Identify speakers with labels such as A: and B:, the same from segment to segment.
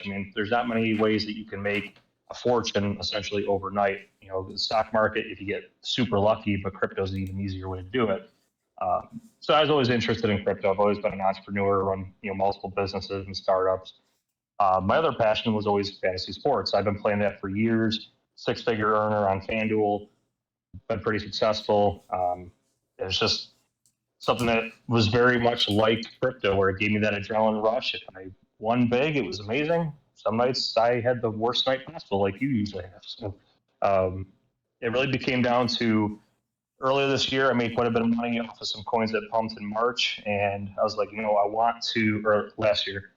A: I mean, there's not many ways that you can make a fortune essentially overnight. The stock market, if you get super lucky, but crypto is an even easier way to do it. So I was always interested in crypto. I've always been an entrepreneur, run multiple businesses and startups. My other passion was always fantasy sports. I've been playing that for years. Six-figure earner on FanDuel, been pretty successful. It's just something that was very much like crypto, where it gave me that adrenaline rush. If I won big, it was amazing. Some nights I had the worst night possible, like you usually have. So it really became down to earlier this year. I made quite a bit of money off of some coins that pumped in March, and I was like, or last year,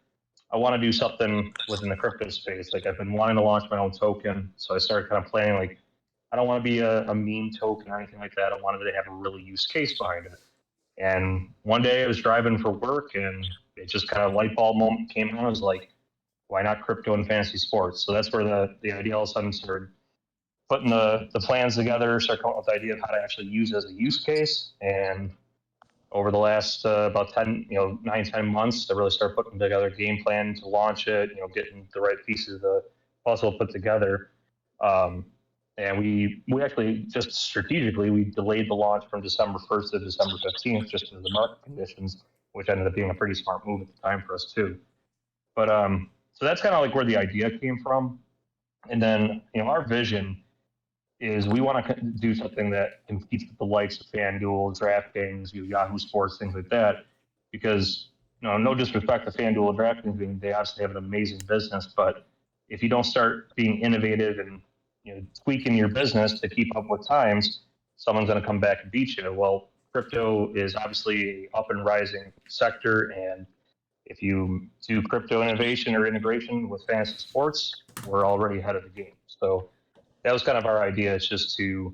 A: I want to do something within the crypto space. Like I've been wanting to launch my own token, so I started kind of planning. Like I don't want to be a meme token or anything like that. I wanted to have a really use case behind it. And one day I was driving for work, and it just kind of light bulb moment came on. I was like, why not crypto and fantasy sports? So that's where the idea all of a sudden started putting the plans together, start coming up with the idea of how to actually use it as a use case. And over the last about 9-10 months, to really start putting together a game plan to launch it, getting the right pieces of the puzzle put together. And we actually just strategically, we delayed the launch from December 1st to December 15th, just because of the market conditions, which ended up being a pretty smart move at the time for us too. But so that's kind of like where the idea came from. And then, our vision is we want to do something that competes with the likes of FanDuel, DraftKings, Yahoo Sports, things like that. Because, no disrespect to FanDuel and DraftKings, they obviously have an amazing business, but if you don't start being innovative and tweaking your business to keep up with times, someone's going to come back and beat you. Well, crypto is obviously a up and rising sector, and if you do crypto innovation or integration with fantasy sports, we're already ahead of the game. So that was kind of our idea. It's just to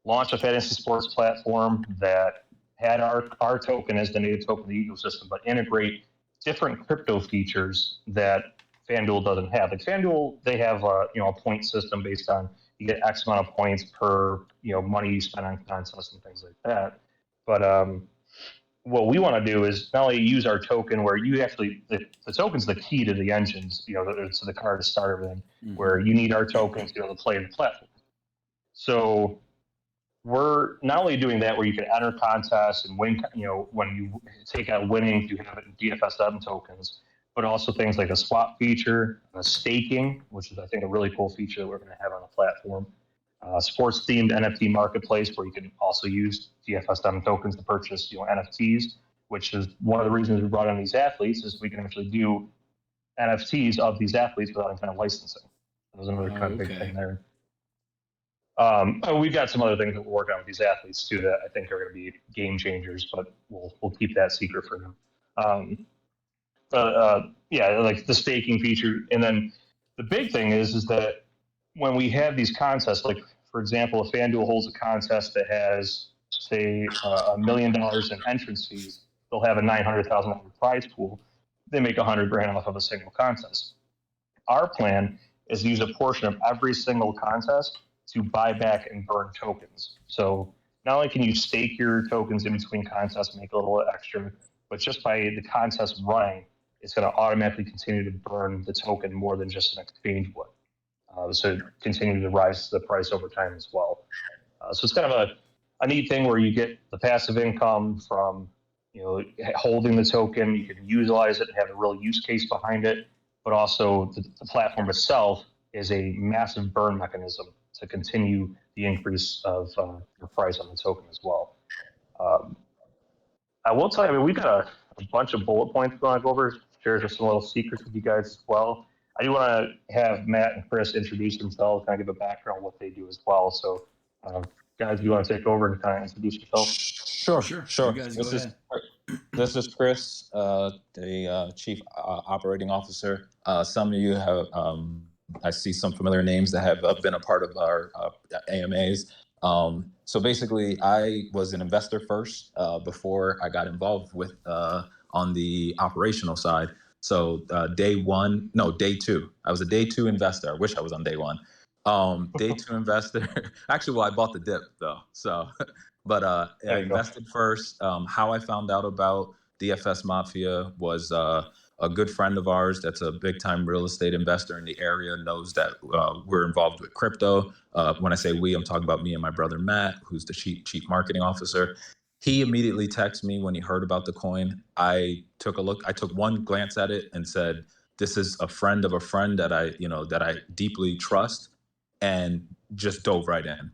A: launch a fantasy sports platform that had our token as the native token of the ecosystem, but integrate different crypto features that FanDuel doesn't have. Like FanDuel, they have a point system based on you get X amount of points per money you spend on contests and things like that. But what we want to do is not only use our token, where you actually the token's the key to the engines, to the car to start everything, where you need our token to be able to play the platform. So we're not only doing that, where you can enter contests and win, when you take out winnings, you have it in DFSM tokens, but also things like a swap feature, a staking, which is, I think, a really cool feature that we're going to have on the platform. Sports-themed NFT marketplace, where you can also use DFSM tokens to purchase, NFTs, which is one of the reasons we brought in these athletes, is we can actually do NFTs of these athletes without any kind of licensing. That was another kind of big thing there. We've got some other things that we're working on with these athletes too that I think are going to be game changers, but we'll keep that secret for now. Yeah, like the staking feature, and then the big thing is that when we have these contests, like for example, if FanDuel holds a contest that has, say, $1 million in entrance fees, they'll have a $900,000 prize pool. They make $100,000 off of a single contest. Our plan is to use a portion of every single contest to buy back and burn tokens. So not only can you stake your tokens in between contests and make a little extra, but just by the contest running, it's going to automatically continue to burn the token more than just an exchange would. So continue to rise the price over time as well. So it's kind of a neat thing where you get the passive income from holding the token. You can utilize it and have a real use case behind it, but also the platform itself is a massive burn mechanism to continue the increase of the price on the token as well. I will tell you, I mean, we've got a bunch of bullet points going to go over, share just some little secrets with you guys as well. I do want to have Matt and Chris introduce themselves, kind of give a background on what they do as well. So, guys, you want to take over and kind of introduce yourself?
B: Sure. You guys
C: This is Chris, the Chief Operating Officer. Some of you have, I see some familiar names that have been a part of our AMAs. So basically, I was an investor first before I got involved with on the operational side. So day two. I was a day two investor. I wish I was on day one. Day two investor. Actually, well, I bought the dip though. So, but I invested first. How I found out about DFS-Mafia was A good friend of ours that's a big time real estate investor in the area knows that we're involved with crypto. When I say we, I'm talking about me and my brother Matt, who's the chief marketing officer. He immediately texted me when he heard about the coin. I took a look. I took one glance at it and said, "This is a friend of a friend that I deeply trust," and just dove right in.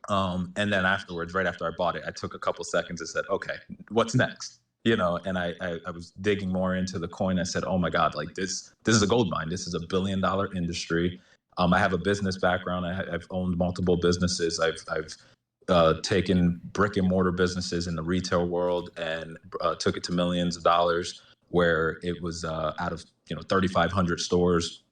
C: And then afterwards, right after I bought it, I took a couple seconds and said, "Okay, what's next?" And I was digging more into the coin. I said, "Oh my God, like this is a gold mine. This is $1 billion industry." I have a business background. I've owned multiple businesses. I've taken brick and mortar businesses in the retail world and took it to millions of dollars, where it was out of 3,500 stores,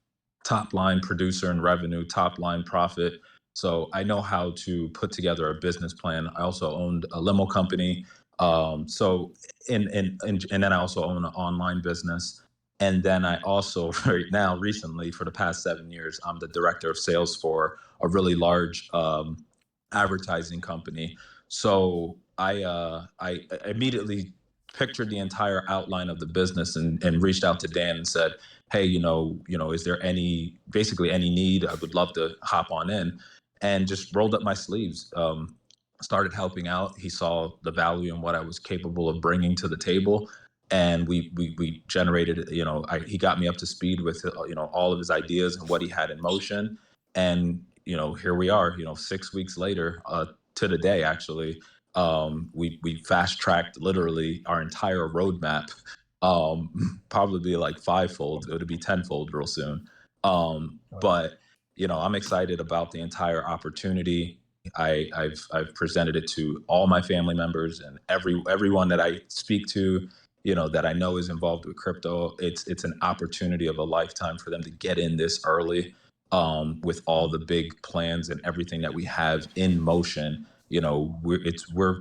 C: top line producer in revenue, top line profit. So I know how to put together a business plan. I also owned a limo company. So and then I also own an online business. And then I also right now recently for the past 7 years, I'm the director of sales for a really large advertising company. So I immediately pictured the entire outline of the business and reached out to Dan and said, "Hey, is there basically any need? I would love to hop on in." And just rolled up my sleeves, started helping out. He saw the value in what I was capable of bringing to the table. And we generated, he got me up to speed with, all of his ideas and what he had in motion. And, here we are, 6 weeks later, to the day, actually, we fast tracked literally our entire roadmap, probably like fivefold. It'll be tenfold real soon. But I'm excited about the entire opportunity. I've presented it to all my family members and everyone that I speak to, that I know is involved with crypto. It's an opportunity of a lifetime for them to get in this early, with all the big plans and everything that we have in motion. We're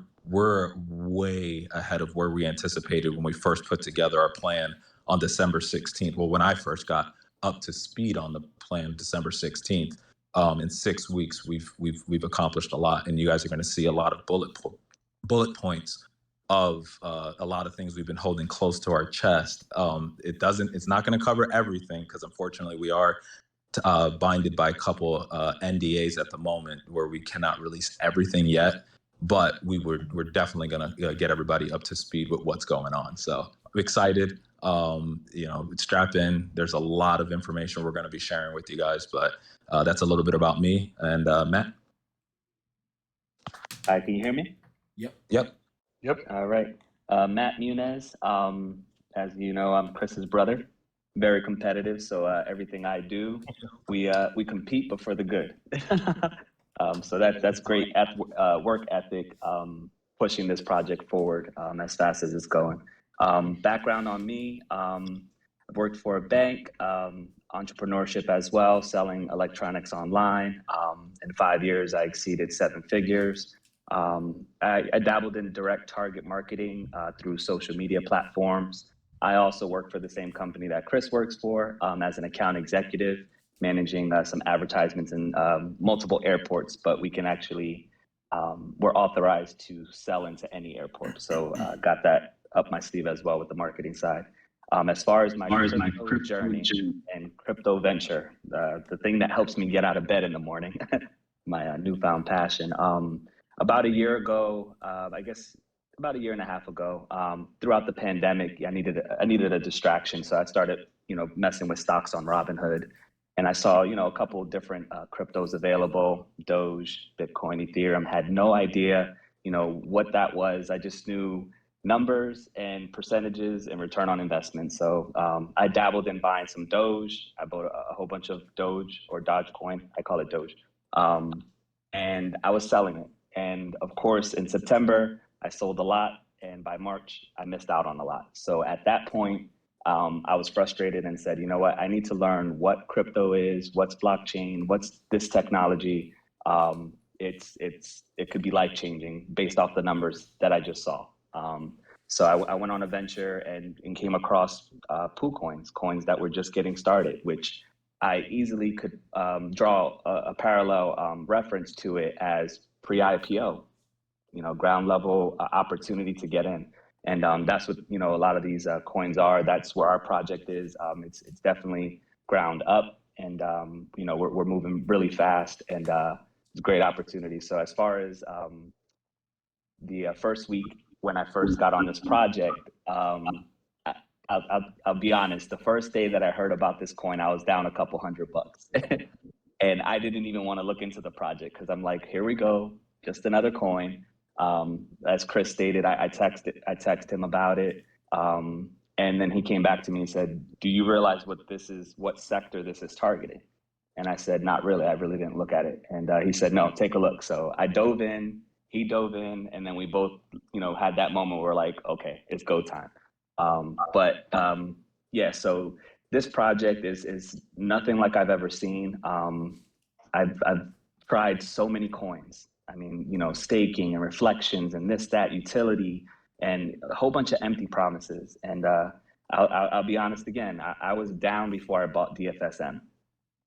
C: way ahead of where we anticipated when we first put together our plan on December 16th. Well, when I first got up to speed on the plan December 16th. In 6 weeks, we've accomplished a lot, and you guys are going to see a lot of bullet points of a lot of things we've been holding close to our chest. It's not going to cover everything because unfortunately we are binded by a couple NDAs at the moment where we cannot release everything yet. But we're definitely going to get everybody up to speed with what's going on. So I'm excited. Strap in. There's a lot of information we're going to be sharing with you guys, but that's a little bit about me. And Matt?
B: Hi, can you hear me?
C: Yep.
B: All right. Matt Muniz. As you know, I'm Chris's brother. Very competitive, so everything I do, we compete, but for the good. So that's great work ethic, pushing this project forward as fast as it's going. Background on me, I've worked for a bank, entrepreneurship as well, selling electronics online. In 5 years, I exceeded 7 figures. I dabbled in direct target marketing through social media platforms. I also work for the same company that Chris works for as an account executive, managing some advertisements in multiple airports, but we can actually, we're authorized to sell into any airport. So got that up my sleeve as well with the marketing side. As far as my crypto journey and crypto venture, the thing that helps me get out of bed in the morning, my newfound passion. About a year ago, I guess about a year and a half ago, throughout the pandemic, I needed a distraction. So I started, messing with stocks on Robinhood. And I saw, a couple of different cryptos available, Doge, Bitcoin, Ethereum, had no idea, what that was. I just knew numbers and percentages and return on investment. So I dabbled in buying some Doge. I bought a whole bunch of Doge or Dogecoin. I call it Doge. And I was selling it. And of course, in September, I sold a lot. And by March, I missed out on a lot. So at that point, I was frustrated and said, you know what, I need to learn what crypto is, what's blockchain, what's this technology. It could be life-changing based off the numbers that I just saw. So I went on a venture and came across poo coins that were just getting started, which I easily could draw a parallel reference to it as pre-IPO, ground level opportunity to get in. And that's what, you know, a lot of these coins are. That's where our project is. It's definitely ground up, and you know, we're moving really fast, and it's a great opportunity. So as far as the first week when I first got on this project, I'll be honest. The first day that I heard about this coin, I was down a couple $100, and I didn't even want to look into the project because I'm like, here we go, just another coin. As Chris stated, I texted him about it, and then he came back to me and said, "Do you realize what sector this is targeting?" And I said, "Not really. I really didn't look at it." And he said, "No, take a look." So I dove in. He dove in, and then we both, you know, had that moment where we're like, okay, it's go time. Yeah, so this project is nothing like I've ever seen. I've tried so many coins. I mean, you know, staking and reflections and this, that, utility, and a whole bunch of empty promises. And I'll be honest again, I was down before I bought DFSM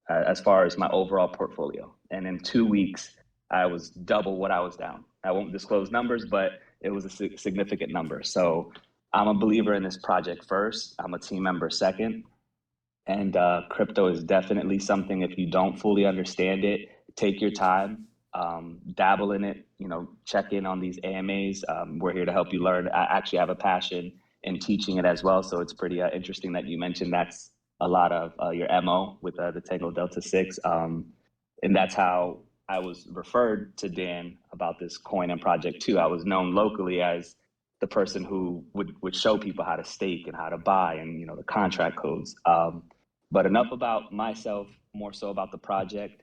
B: as far as my overall portfolio. And in 2 weeks, I was double what I was down. I won't disclose numbers, but it was a significant number. So I'm a believer in this project first. I'm a team member second. And crypto is definitely something, if you don't fully understand it, take your time, dabble in it, you know, check in on these AMAs. We're here to help you learn. I actually have a passion in teaching it as well. So it's pretty interesting that you mentioned that's a lot of your MO with the Tango Delta 6. And that's how I was referred to Dan about this coin and project too. I was known locally as the person who would show people how to stake and how to buy and, you know, the contract codes. But enough about myself, more so about the project.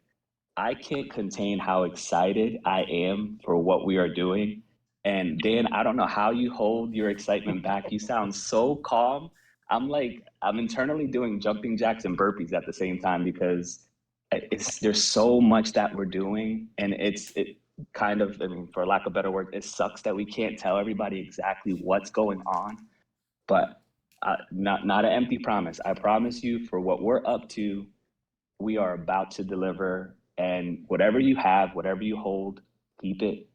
B: I can't contain how excited I am for what we are doing. And Dan, I don't know how you hold your excitement back. You sound so calm. I'm internally doing jumping jacks and burpees at the same time because there's so much that we're doing, and it kind of, I mean, for lack of a better word, it sucks that we can't tell everybody exactly what's going on, but not an empty promise. I promise you, for what we're up to, we are about to deliver, and whatever you have, whatever you hold, keep it.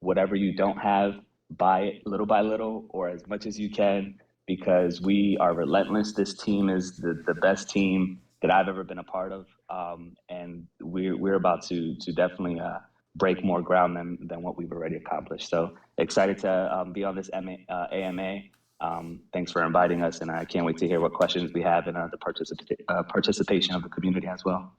B: Whatever you don't have, buy it little by little or as much as you can, because we are relentless. This team is the best team that I've ever been a part of, and we're about to definitely break more ground than what we've already accomplished. So excited to be on this AMA. Thanks for inviting us, and I can't wait to hear what questions we have and the participation of the community as well.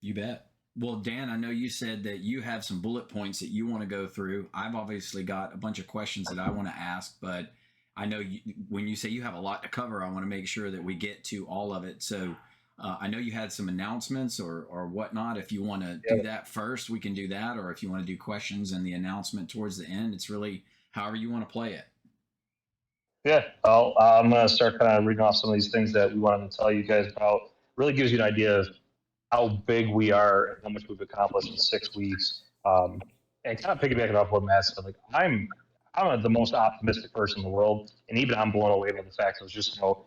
D: You bet. Well, Dan, I know you said that you have some bullet points that you want to go through. I've obviously got a bunch of questions that I want to ask, but I know when you say you have a lot to cover, I want to make sure that we get to all of it. So I know you had some announcements or whatnot. If you want to do that first, we can do that. Or if you want to do questions and the announcement towards the end, it's really however you want to play it.
A: Yeah, I'm going to start kind of reading off some of these things that we wanted to tell you guys about. Really gives you an idea of how big we are and how much we've accomplished in 6 weeks. And kind of piggybacking off what Matt said, like I'm the most optimistic person in the world, and even I'm blown away by the fact that it's just, you know,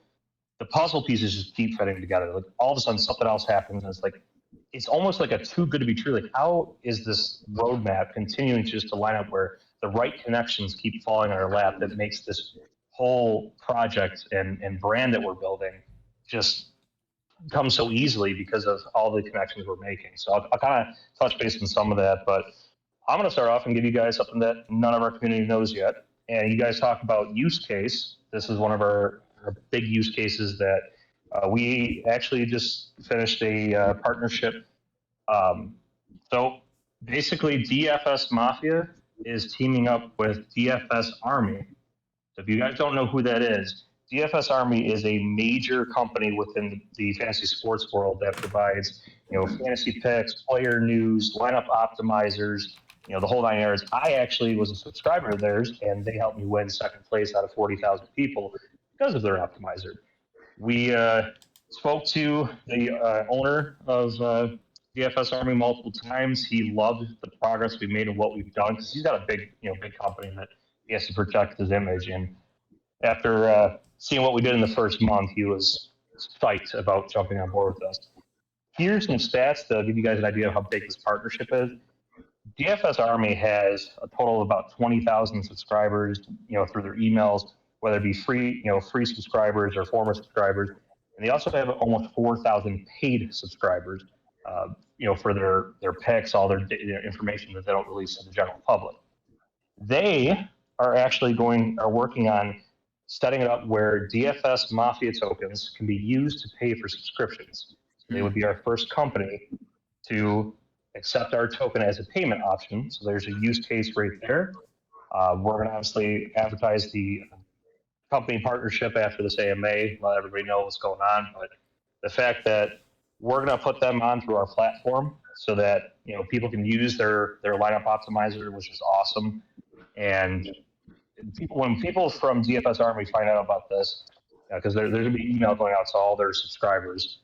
A: the puzzle pieces just keep fitting together. Like all of a sudden something else happens, and it's like it's almost like a too good to be true. Like how is this roadmap continuing just to line up where the right connections keep falling on our lap that makes this whole project and brand that we're building just come so easily because of all the connections we're making. So I'll kind of touch base on some of that, but I'm going to start off and give you guys something that none of our community knows yet. And you guys talk about use case. This is one of our big use cases that we actually just finished a partnership. So basically DFS-Mafia is teaming up with DFS Army. So if you guys don't know who that is, DFS Army is a major company within the fantasy sports world that provides, you know, fantasy picks, player news, lineup optimizers, you know, the whole 9 yards. I actually was a subscriber of theirs, and they helped me win second place out of 40,000 people because of their optimizer. We spoke to the owner of DFS Army multiple times. He loved the progress we made and what we've done because he's got a big company that he has to protect his image. And after seeing what we did in the first month, he was psyched about jumping on board with us. Here's some stats to give you guys an idea of how big this partnership is. DFS Army has a total of about 20,000 subscribers, through their emails, whether it be free subscribers or former subscribers. And they also have almost 4,000 paid subscribers, for their picks, all their information that they don't release to the general public. They are actually working on setting it up where DFS-Mafia tokens can be used to pay for subscriptions. So they would be our first company to accept our token as a payment option. So there's a use case right there. We're going to obviously advertise the company partnership after this AMA, let everybody know what's going on. But the fact that we're going to put them on through our platform so that people can use their lineup optimizer, which is awesome. And when people from DFS Army find out about this, because there's going to be email going out to all their subscribers,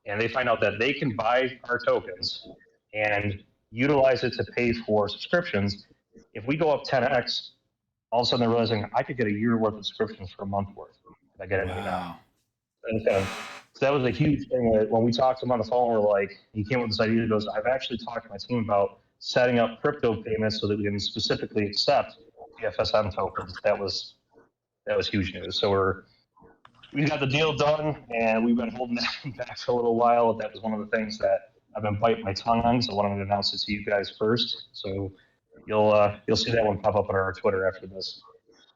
A: and they find out that they can buy our tokens and utilize it to pay for subscriptions. If we go up 10x, all of a sudden they're realizing I could get a year worth of subscriptions for a month worth. If I get it now. So that was a huge thing. When we talked to him on the phone, we're like, he came up with this idea. He goes, I've actually talked to my team about setting up crypto payments so that we can specifically accept DFSM tokens. That was huge news. So we got the deal done, and we've been holding that back for a little while. That was one of the things that I've been biting my tongue on, so I wanted to announce it to you guys first. So you'll see that one pop up on our Twitter after this.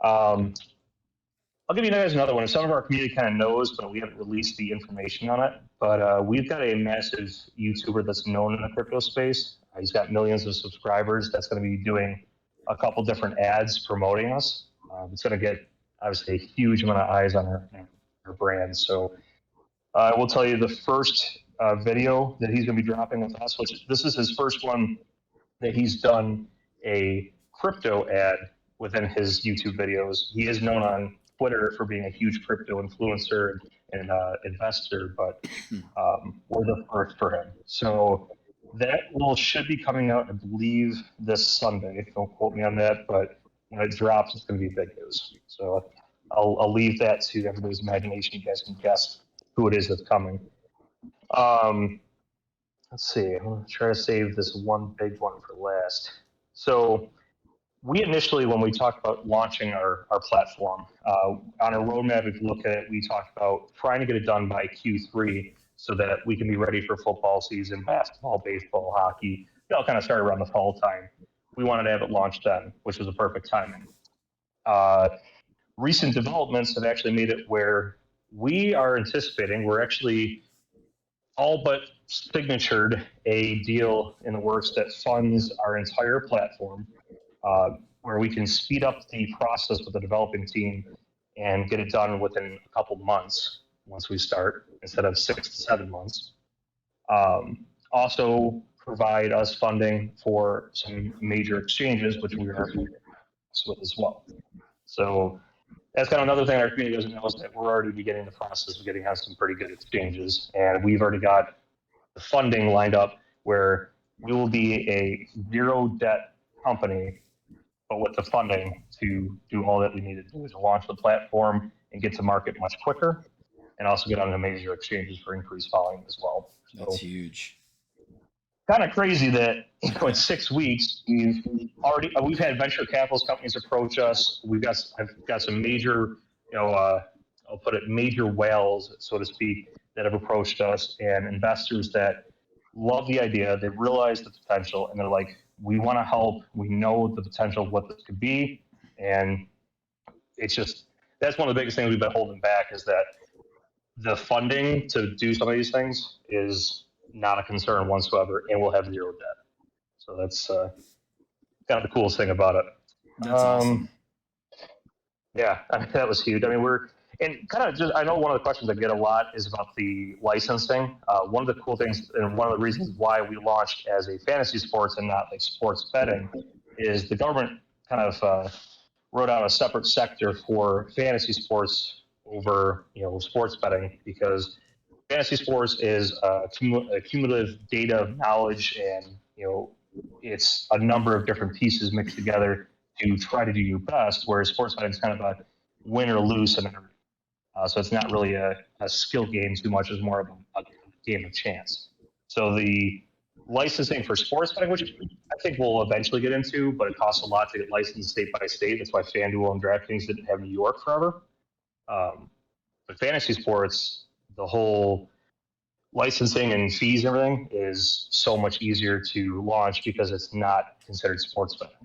A: I'll give you guys another one. Some of our community kind of knows, but we haven't released the information on it. But we've got a massive YouTuber that's known in the crypto space. He's got millions of subscribers. That's going to be doing a couple different ads promoting us. It's going to get, obviously, a huge amount of eyes on our brand. So I will tell you the first video that he's going to be dropping with us, which this is his first one that he's done a crypto ad within his YouTube videos. He is known on Twitter for being a huge crypto influencer and investor, but we're the first for him. So that should be coming out, I believe, this Sunday. Don't quote me on that, but when it drops, it's going to be big news. So I'll leave that to everybody's imagination. You guys can guess who it is that's coming. Let's see. I'm going to try to save this one big one for last. So we initially, when we talked about launching our platform, on our roadmap, if you look at it, we talked about trying to get it done by Q3 so that we can be ready for football season, basketball, baseball, hockey. They all kind of start around the fall time. We wanted to have it launched then, which was a perfect timing. Recent developments have actually made it where we are anticipating, we're actually all but signatured a deal in the works that funds our entire platform, where we can speed up the process with the developing team and get it done within a couple months once we start, instead of 6 to 7 months. Also provide us funding for some major exchanges, which we are with as well. So that's kind of another thing our community doesn't know, is that we're already beginning the process of getting on some pretty good exchanges, and we've already got the funding lined up where we will be a zero debt company, but with the funding to do all that we need to do, to launch the platform and get to market much quicker, and also get on the major exchanges for increased volume as well.
D: That's huge.
A: Kind of crazy that in 6 weeks we've had venture capitalist companies approach us. I've got some major, I'll put it, major whales, so to speak, that have approached us, and investors that love the idea. They realize the potential, and they're like, we want to help. We know the potential of what this could be, and it's just, that's one of the biggest things we've been holding back, is that the funding to do some of these things is not a concern whatsoever, and we'll have zero debt. So that's kind of the coolest thing about it.
D: That's awesome.
A: Yeah, I mean, that was huge. I mean, I know one of the questions I get a lot is about the licensing. One of the cool things, and one of the reasons why we launched as a fantasy sports and not like sports betting, is the government kind of wrote out a separate sector for fantasy sports over, sports betting, because fantasy sports is a cumulative data of knowledge, and it's a number of different pieces mixed together to try to do your best, whereas sports betting is kind of a win or lose scenario. So it's not really a skill game too much, it's more of a game of chance. So the licensing for sports betting, which I think we'll eventually get into, but it costs a lot to get licensed state by state. That's why FanDuel and DraftKings didn't have New York forever. But fantasy sports, the whole licensing and fees and everything is so much easier to launch because it's not considered sports betting.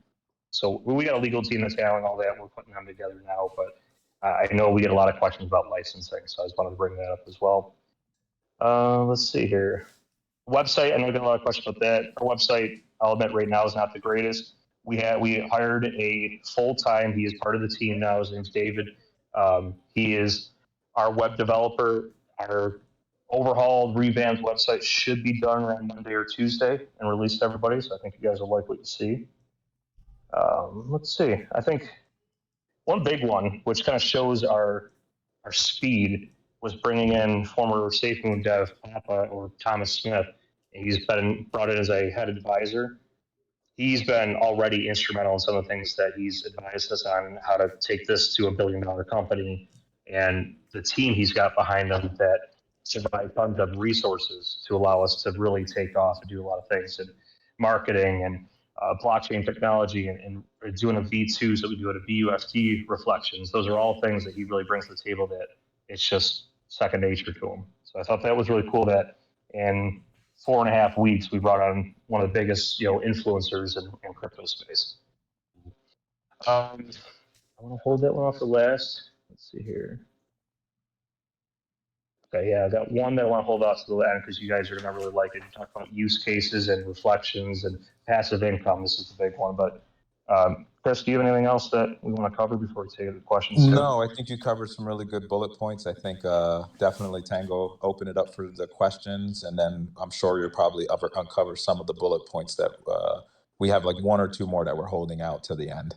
A: So we got a legal team that's handling all that. We're putting them together now, but I know we get a lot of questions about licensing, so I just wanted to bring that up as well. Let's see here. Website, I know we got a lot of questions about that. Our website, I'll admit right now, is not the greatest. We hired a full-time, he is part of the team now, his name's David. He is our web developer. Our overhauled, revamped website should be done around Monday or Tuesday and released to everybody, so I think you guys will like what you see. Let's see. I think one big one, which kind of shows our speed, was bringing in former SafeMoon dev Papa or Thomas Smith. He's been brought in as a head advisor. He's been already instrumental in some of the things that he's advised us on how to take this to $1 billion company, and the team he's got behind him that provide tons of resources to allow us to really take off and do a lot of things in marketing and blockchain technology and doing a V2s that we do at a BUSD reflections. Those are all things that he really brings to the table that it's just second nature to him. So I thought that was really cool that in 4.5 weeks, we brought on one of the biggest, influencers in crypto space. I want to hold that one off for last. Let's see here. Okay, yeah, I got one that I want to hold off to the end because you guys are going to really like it. You talk about use cases and reflections and passive income. This is the big one. But Chris, do you have anything else that we want to cover before we take the questions?
C: No, I think you covered some really good bullet points. I think definitely Tango open it up for the questions, and then I'm sure you'll probably uncover some of the bullet points that we have, like 1 or 2 more that we're holding out to the end.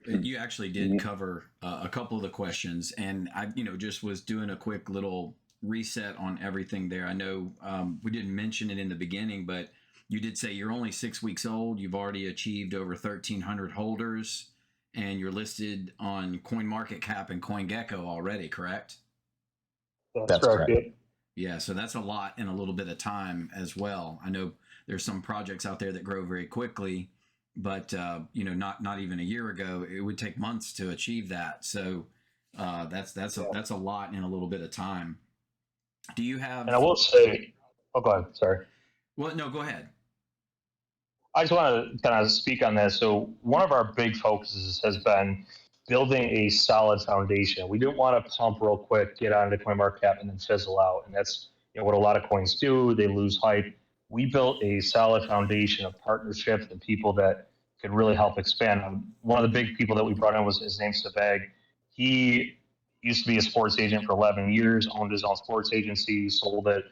D: You actually did cover a couple of the questions, and I, just was doing a quick little reset on everything there. I know we didn't mention it in the beginning, but you did say you're only 6 weeks old. You've already achieved over 1,300 holders, and you're listed on CoinMarketCap and CoinGecko already, correct?
A: That's correct.
D: Yeah, so that's a lot in a little bit of time as well. I know there's some projects out there that grow very quickly, but not even a year ago, it would take months to achieve that. So that's a lot in a little bit of time. Do you have?
A: And I will say, oh, go ahead. Sorry.
D: Well, no, go ahead.
A: I just want to kind of speak on that. So one of our big focuses has been building a solid foundation. We didn't want to pump real quick, get onto CoinMarketCap, and then fizzle out. And that's what a lot of coins do. They lose hype. We built a solid foundation of partnerships and people that could really help expand. One of the big people that we brought in was his name's Savag. He used to be a sports agent for 11 years, owned his own sports agency, sold it.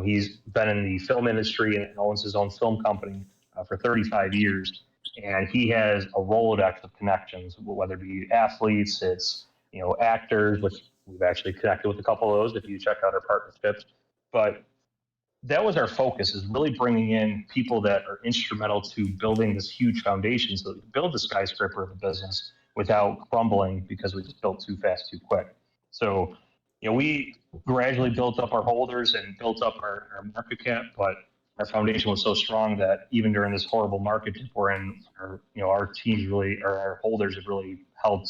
A: He's been in the film industry and owns his own film company for 35 years. And he has a Rolodex of connections, whether it be athletes, it's actors, which we've actually connected with a couple of those if you check out our partnerships. But that was our focus, is really bringing in people that are instrumental to building this huge foundation so that we can build the skyscraper of a business without crumbling because we just built too fast, too quick. So, we gradually built up our holders and built up our market cap, but our foundation was so strong that even during this horrible market we're in, our teams really, or our holders have really held,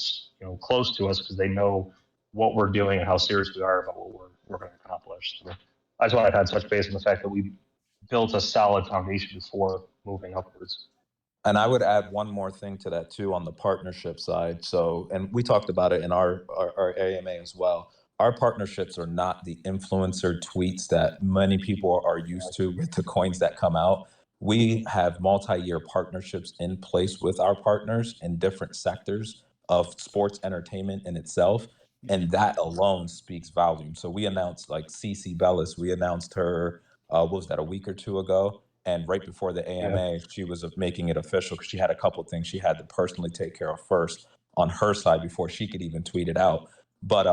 A: close to us because they know what we're doing and how serious we are about what we're going to accomplish. So I just want to touch base on the fact that we built a solid foundation before moving upwards.
C: And I would add one more thing to that too on the partnership side. So, and we talked about it in our AMA as well. Our partnerships are not the influencer tweets that many people are used to with the coins that come out. We have multi-year partnerships in place with our partners in different sectors of sports entertainment in itself. And that alone speaks volume. So we announced like CeCe Bellis, we announced her, what was that, a week or 2 ago? And right before the AMA, she was making it official because she had a couple of things she had to personally take care of first on her side before she could even tweet it out. But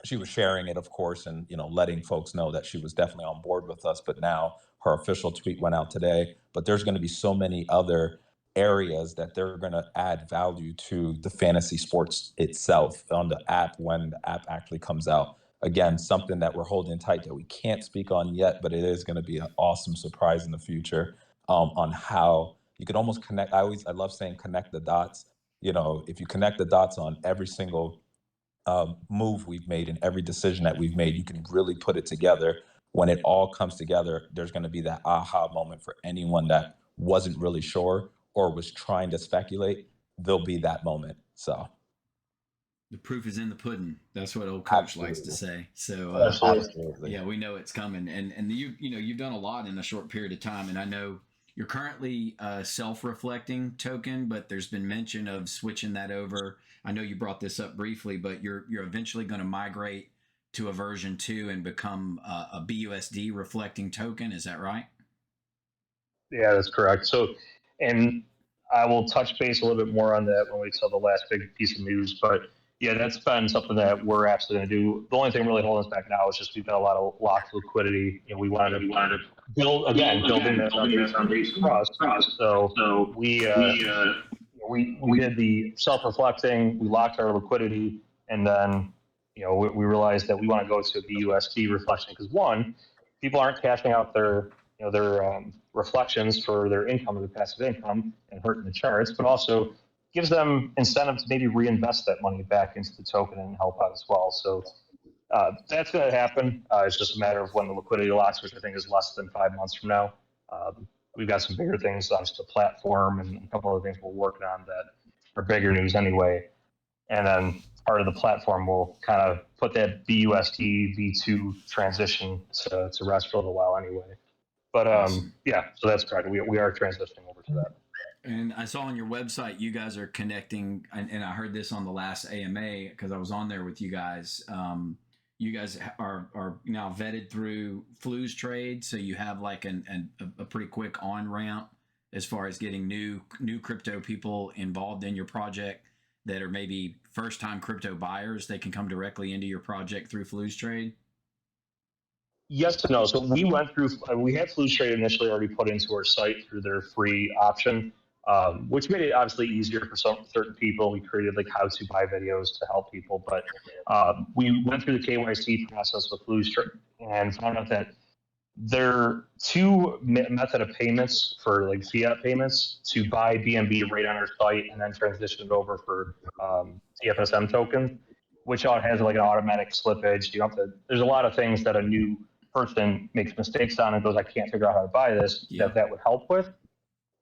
C: she was sharing it, of course, and letting folks know that she was definitely on board with us. But now her official tweet went out today. But there's going to be so many other areas that they're going to add value to the fantasy sports itself on the app when the app actually comes out. again, something that we're holding tight that we can't speak on yet, but it is going to be an awesome surprise in the future, on how you could almost connect. I love saying connect the dots. You know, if you connect the dots on every single move we've made and every decision that we've made, you can really put it together. When it all comes together, there's going to be that aha moment for anyone that wasn't really sure or was trying to speculate. There'll be that moment. So
D: the proof is in the pudding. That's what old coach
C: absolutely.
D: likes to say. So
C: Absolutely.
D: yeah, we know it's coming, and you've done a lot in a short period of time, and I know you're currently self-reflecting token, but there's been mention of switching that over. I know you brought this up briefly, but you're eventually going to migrate to a version 2 and become a BUSD reflecting token. Is that right?
A: Yeah, that's correct. So, and I will touch base a little bit more on that when we tell the last big piece of news. But yeah, that's been something that we're absolutely going to do. The only thing really holding us back now is just we've got a lot of locked liquidity. You know, we wanted to building that foundation trust. So we did the self-reflecting. We locked our liquidity, and then we realized that we want to go to a BUSD reflection because one, people aren't cashing out their reflections for their income or their passive income and hurting the charts, but also gives them incentive to maybe reinvest that money back into the token and help out as well. So that's going to happen. It's just a matter of when the liquidity locks, which I think is less than 5 months from now. We've got some bigger things on the platform and a couple of things we're working on that are bigger news anyway. And then part of the platform will kind of put that BUSD V2 transition to rest for a little while anyway. But yeah, so that's correct. We are transitioning over to that.
D: And I saw on your website you guys are connecting, and I heard this on the last AMA because I was on there with you guys. You guys are now vetted through Flu's Trade, so you have like a pretty quick on ramp as far as getting new crypto people involved in your project that are maybe first time crypto buyers. They can come directly into your project through Flu's Trade.
A: Yes and no. So we went through, we had Flu's Trade initially already put into our site through their free option, which made it obviously easier for certain people. We created like how to buy videos to help people, but we went through the KYC process with Flu's Trade and found out that there are two method of payments for like fiat payments to buy BNB right on our site and then transition it over for DFSM token, which has like an automatic slippage. You have to, there's a lot of things that a new person makes mistakes on and goes, I can't figure out how to buy this, that would help with.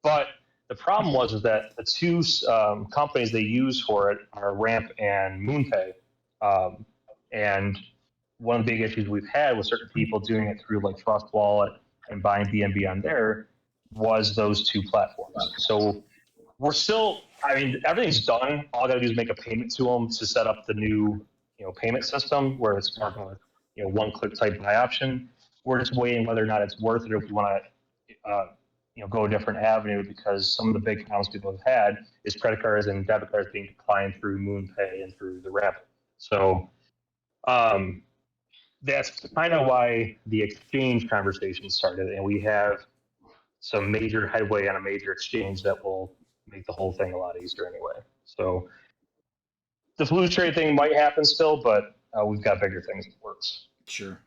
A: But the problem is that the two companies they use for it are Ramp and MoonPay. And one of the big issues we've had with certain people doing it through like Trust Wallet and buying BNB on there was those two platforms. So we're still, I mean, everything's done. All I got to do is make a payment to them to set up the new, payment system where it's more of a, one-click type buy option. We're just waiting whether or not it's worth it or if we want to, go a different avenue because some of the big problems people have had is credit cards and debit cards being declined through MoonPay and through the Ramp. So that's kind of why the exchange conversation started, and we have some major headway on a major exchange that will make the whole thing a lot easier anyway. So the Flu's Trade thing might happen still, but we've got bigger things in the works.
D: Sure.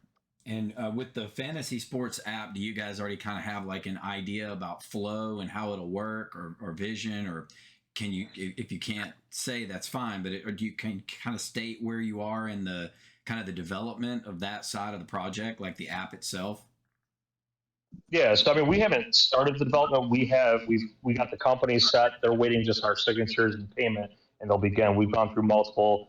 D: And with the fantasy sports app, do you guys already kind of have like an idea about flow and how it'll work or vision, or can you, if you can't say, that's fine, but or do you can kind of state where you are in the kind of the development of that side of the project, like the app itself?
A: Yeah, so I mean, we haven't started the development. We got the company set. They're waiting just our signatures and payment, and they'll begin. We've gone through multiple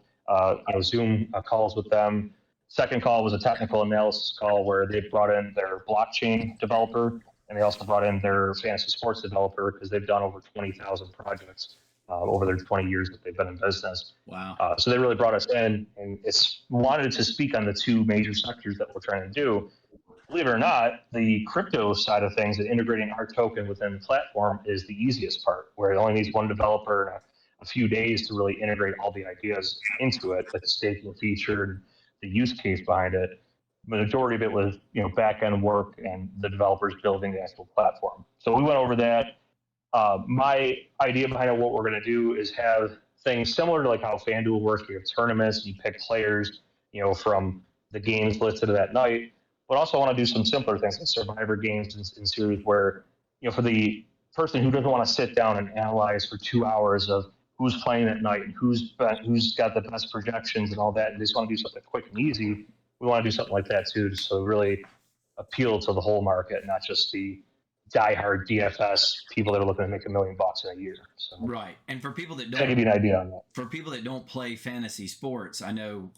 A: Zoom calls with them. Second call was a technical analysis call where they brought in their blockchain developer, and they also brought in their fantasy sports developer because they've done over 20,000 projects over their 20 years that they've been in business.
D: Wow.
A: So they really brought us in, and it's wanted to speak on the two major sectors that we're trying to do. Believe it or not, the crypto side of things and integrating our token within the platform is the easiest part, where it only needs one developer and a few days to really integrate all the ideas into it, like the staking feature and the use case behind it. The majority of it was, back-end work and the developers building the actual platform. So we went over that. My idea behind what we're going to do is have things similar to like how FanDuel works. We have tournaments, you pick players, from the games listed that night, but also want to do some simpler things like survivor games in series where, for the person who doesn't want to sit down and analyze for 2 hours of who's playing at night and who's got the best projections and all that, and they just want to do something quick and easy, we want to do something like that too, so really appeal to the whole market, not just the diehard DFS people that are looking to make $1 million in a year. So,
D: right. And for people that
A: I'll give you an idea on that.
D: For people that don't play fantasy sports, I know,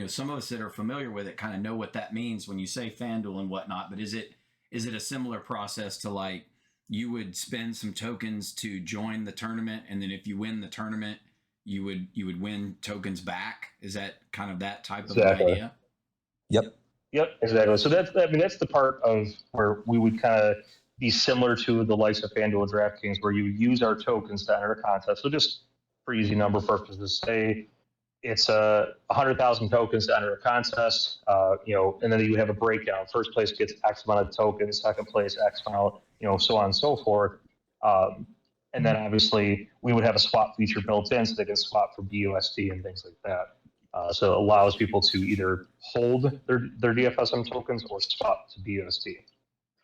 D: some of us that are familiar with it kind of know what that means when you say FanDuel and whatnot, but is it a similar process to like you would spend some tokens to join the tournament, and then if you win the tournament, you would win tokens back? Is that kind of that type of an idea?
C: Yep,
A: exactly. So that's the part of where we would kind of be similar to the likes of FanDuel and DraftKings, where you use our tokens to enter a contest. So just for easy number purposes, say it's 100,000 tokens to enter a contest, and then you have a breakdown. First place gets X amount of tokens, second place X amount, so on and so forth. And then obviously we would have a swap feature built in, so they can swap for BUSD and things like that. So it allows people to either hold their DFSM tokens or swap to BUSD.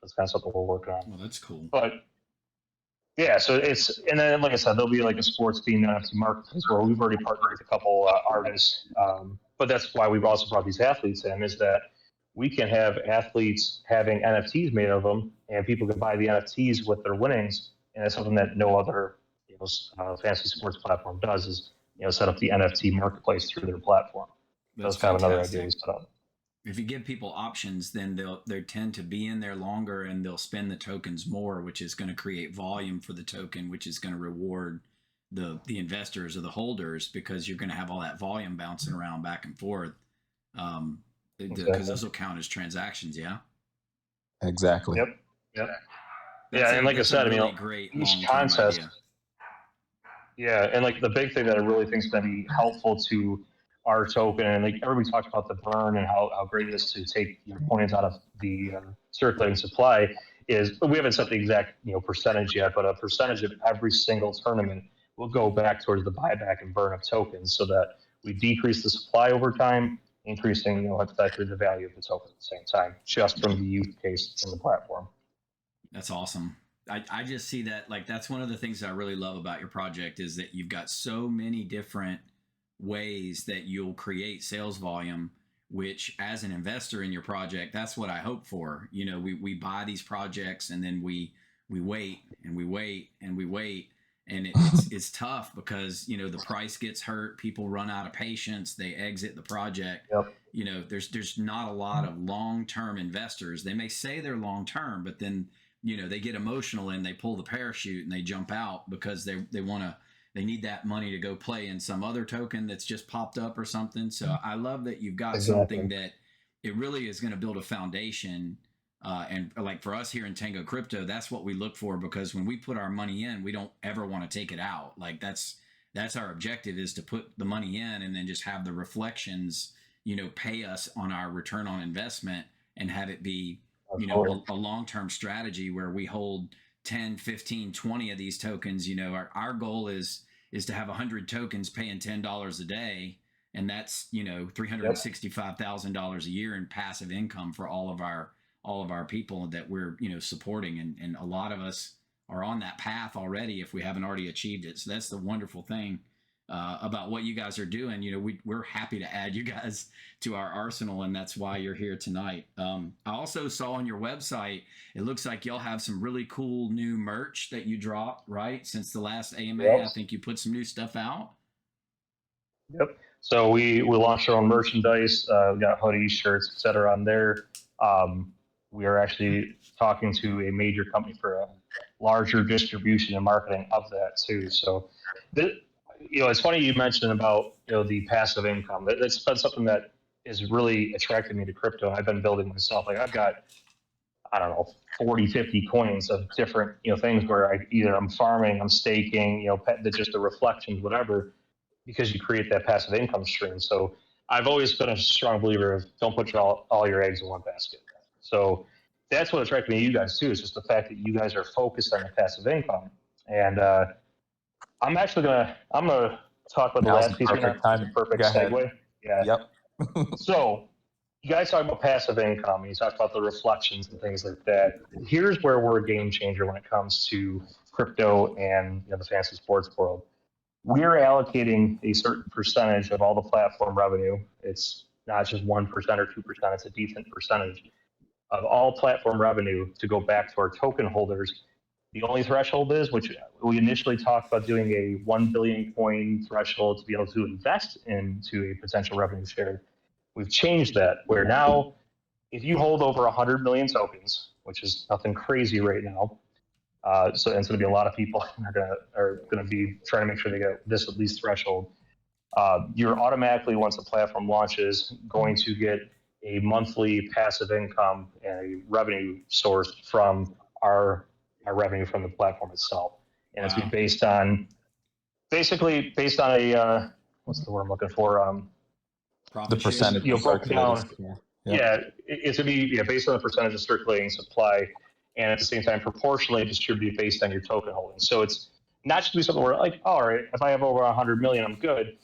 A: That's kind of something we're working on.
D: Well, that's cool.
A: But yeah, so and then like I said, there'll be like a sports themed NFT marketplace where we've already partnered with a couple artists. But that's why we've also brought these athletes in, is that we can have athletes having NFTs made of them, and people can buy the NFTs with their winnings. And that's something that no other fantasy sports platform does, is set up the NFT marketplace through their platform. That's kind of another idea we set up.
D: If you give people options, then they tend to be in there longer, and they'll spend the tokens more, which is going to create volume for the token, which is going to reward the investors or the holders, because you're going to have all that volume bouncing around back and forth. Because those will count as transactions, yeah?
C: Exactly.
A: Yep. And like I said,
D: really great
A: each contest.
D: Idea.
A: Yeah, and like the big thing that I really think is going to be helpful to our token, and like everybody talks about the burn and how great it is to take your coins out of the circulating supply, is we haven't set the exact percentage yet, but a percentage of every single tournament will go back towards the buyback and burn of tokens, so that we decrease the supply over time, increasing effectively the value of the token at the same time, just from the use case in the platform.
D: That's awesome. I just see that, like, that's one of the things that I really love about your project, is that you've got so many different ways that you'll create sales volume, which as an investor in your project, that's what I hope for. We buy these projects, and then we wait and we wait and we wait. And it's tough because, the price gets hurt. People run out of patience. They exit the project.
A: Yep.
D: There's not a lot of long-term investors. They may say they're long-term, but then, they get emotional and they pull the parachute and they jump out because they need that money to go play in some other token that's just popped up or something. So I love that you've got something that it really is going to build a foundation. And like for us here in TangoCrypto, that's what we look for, because when we put our money in, we don't ever want to take it out. Like that's our objective, is to put the money in and then just have the reflections, pay us on our return on investment, and have it be, a long-term strategy where we hold 10, 15, 20 of these tokens. Our goal is to have 100 tokens paying $10 a day. And that's, $365,000 a year in passive income for all of our people that we're, supporting. And a lot of us are on that path already, if we haven't already achieved it. So that's the wonderful thing about what you guys are doing. We're happy to add you guys to our arsenal, and that's why you're here tonight. I also saw on your website, it looks like y'all have some really cool new merch that you dropped, right? Since the last AMA, I think you put some new stuff out.
A: Yep. So we launched our own merchandise. We got hoodies, shirts, etc. on there. We are actually talking to a major company for a larger distribution and marketing of that too. So, it's funny you mentioned about the passive income. That's been something that has really attracted me to crypto. I've been building myself. Like I've got, 40, 50 coins of different things where I'm farming, I'm staking, just the reflections, whatever, because you create that passive income stream. So I've always been a strong believer of don't put all your eggs in one basket. So that's what attracted me to you guys too, is just the fact that you guys are focused on the passive income. And I'm gonna talk about the last piece.
C: Perfect time.
A: Perfect segue. Yeah.
C: Yep.
A: So you guys talk about passive income, and you talk about the reflections and things like that. Here's where we're a game changer when it comes to crypto and the fantasy sports world. We're allocating a certain percentage of all the platform revenue. It's not just 1% or 2%, it's a decent percentage of all platform revenue to go back to our token holders. The only threshold is, which we initially talked about doing a 1 billion coin threshold to be able to invest into a potential revenue share. We've changed that where now, if you hold over 100 million tokens, which is nothing crazy right now, so it's going to be a lot of people are going to be trying to make sure they get this at least threshold. You're automatically, once the platform launches, going to get a monthly passive income and a revenue source from our revenue from the platform itself, and it's based on a what's the word I'm looking for?
C: The percentage
A: broken down.
C: Yeah.
A: It's going to be based on the percentage of circulating supply, and at the same time proportionally distributed based on your token holdings. So it's not just be something where like, oh, all right, if I have over 100 million, I'm good.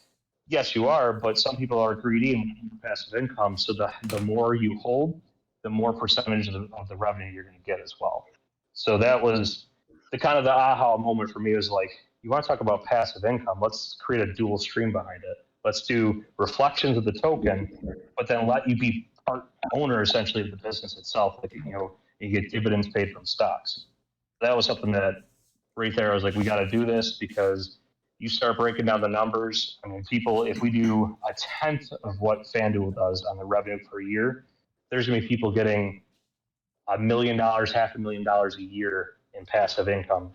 A: Yes, you are, but some people are greedy and want passive income. So the more you hold, the more percentage of the revenue you're going to get as well. So that was the kind of the aha moment for me. Was like, you want to talk about passive income? Let's create a dual stream behind it. Let's do reflections of the token, but then let you be part owner essentially of the business itself. Like, you get dividends paid from stocks. That was something that right there, I was like, we got to do this, because you start breaking down the numbers. I mean, people, if we do a tenth of what FanDuel does on the revenue per year, there's going to be people getting $1 million, $500,000 a year in passive income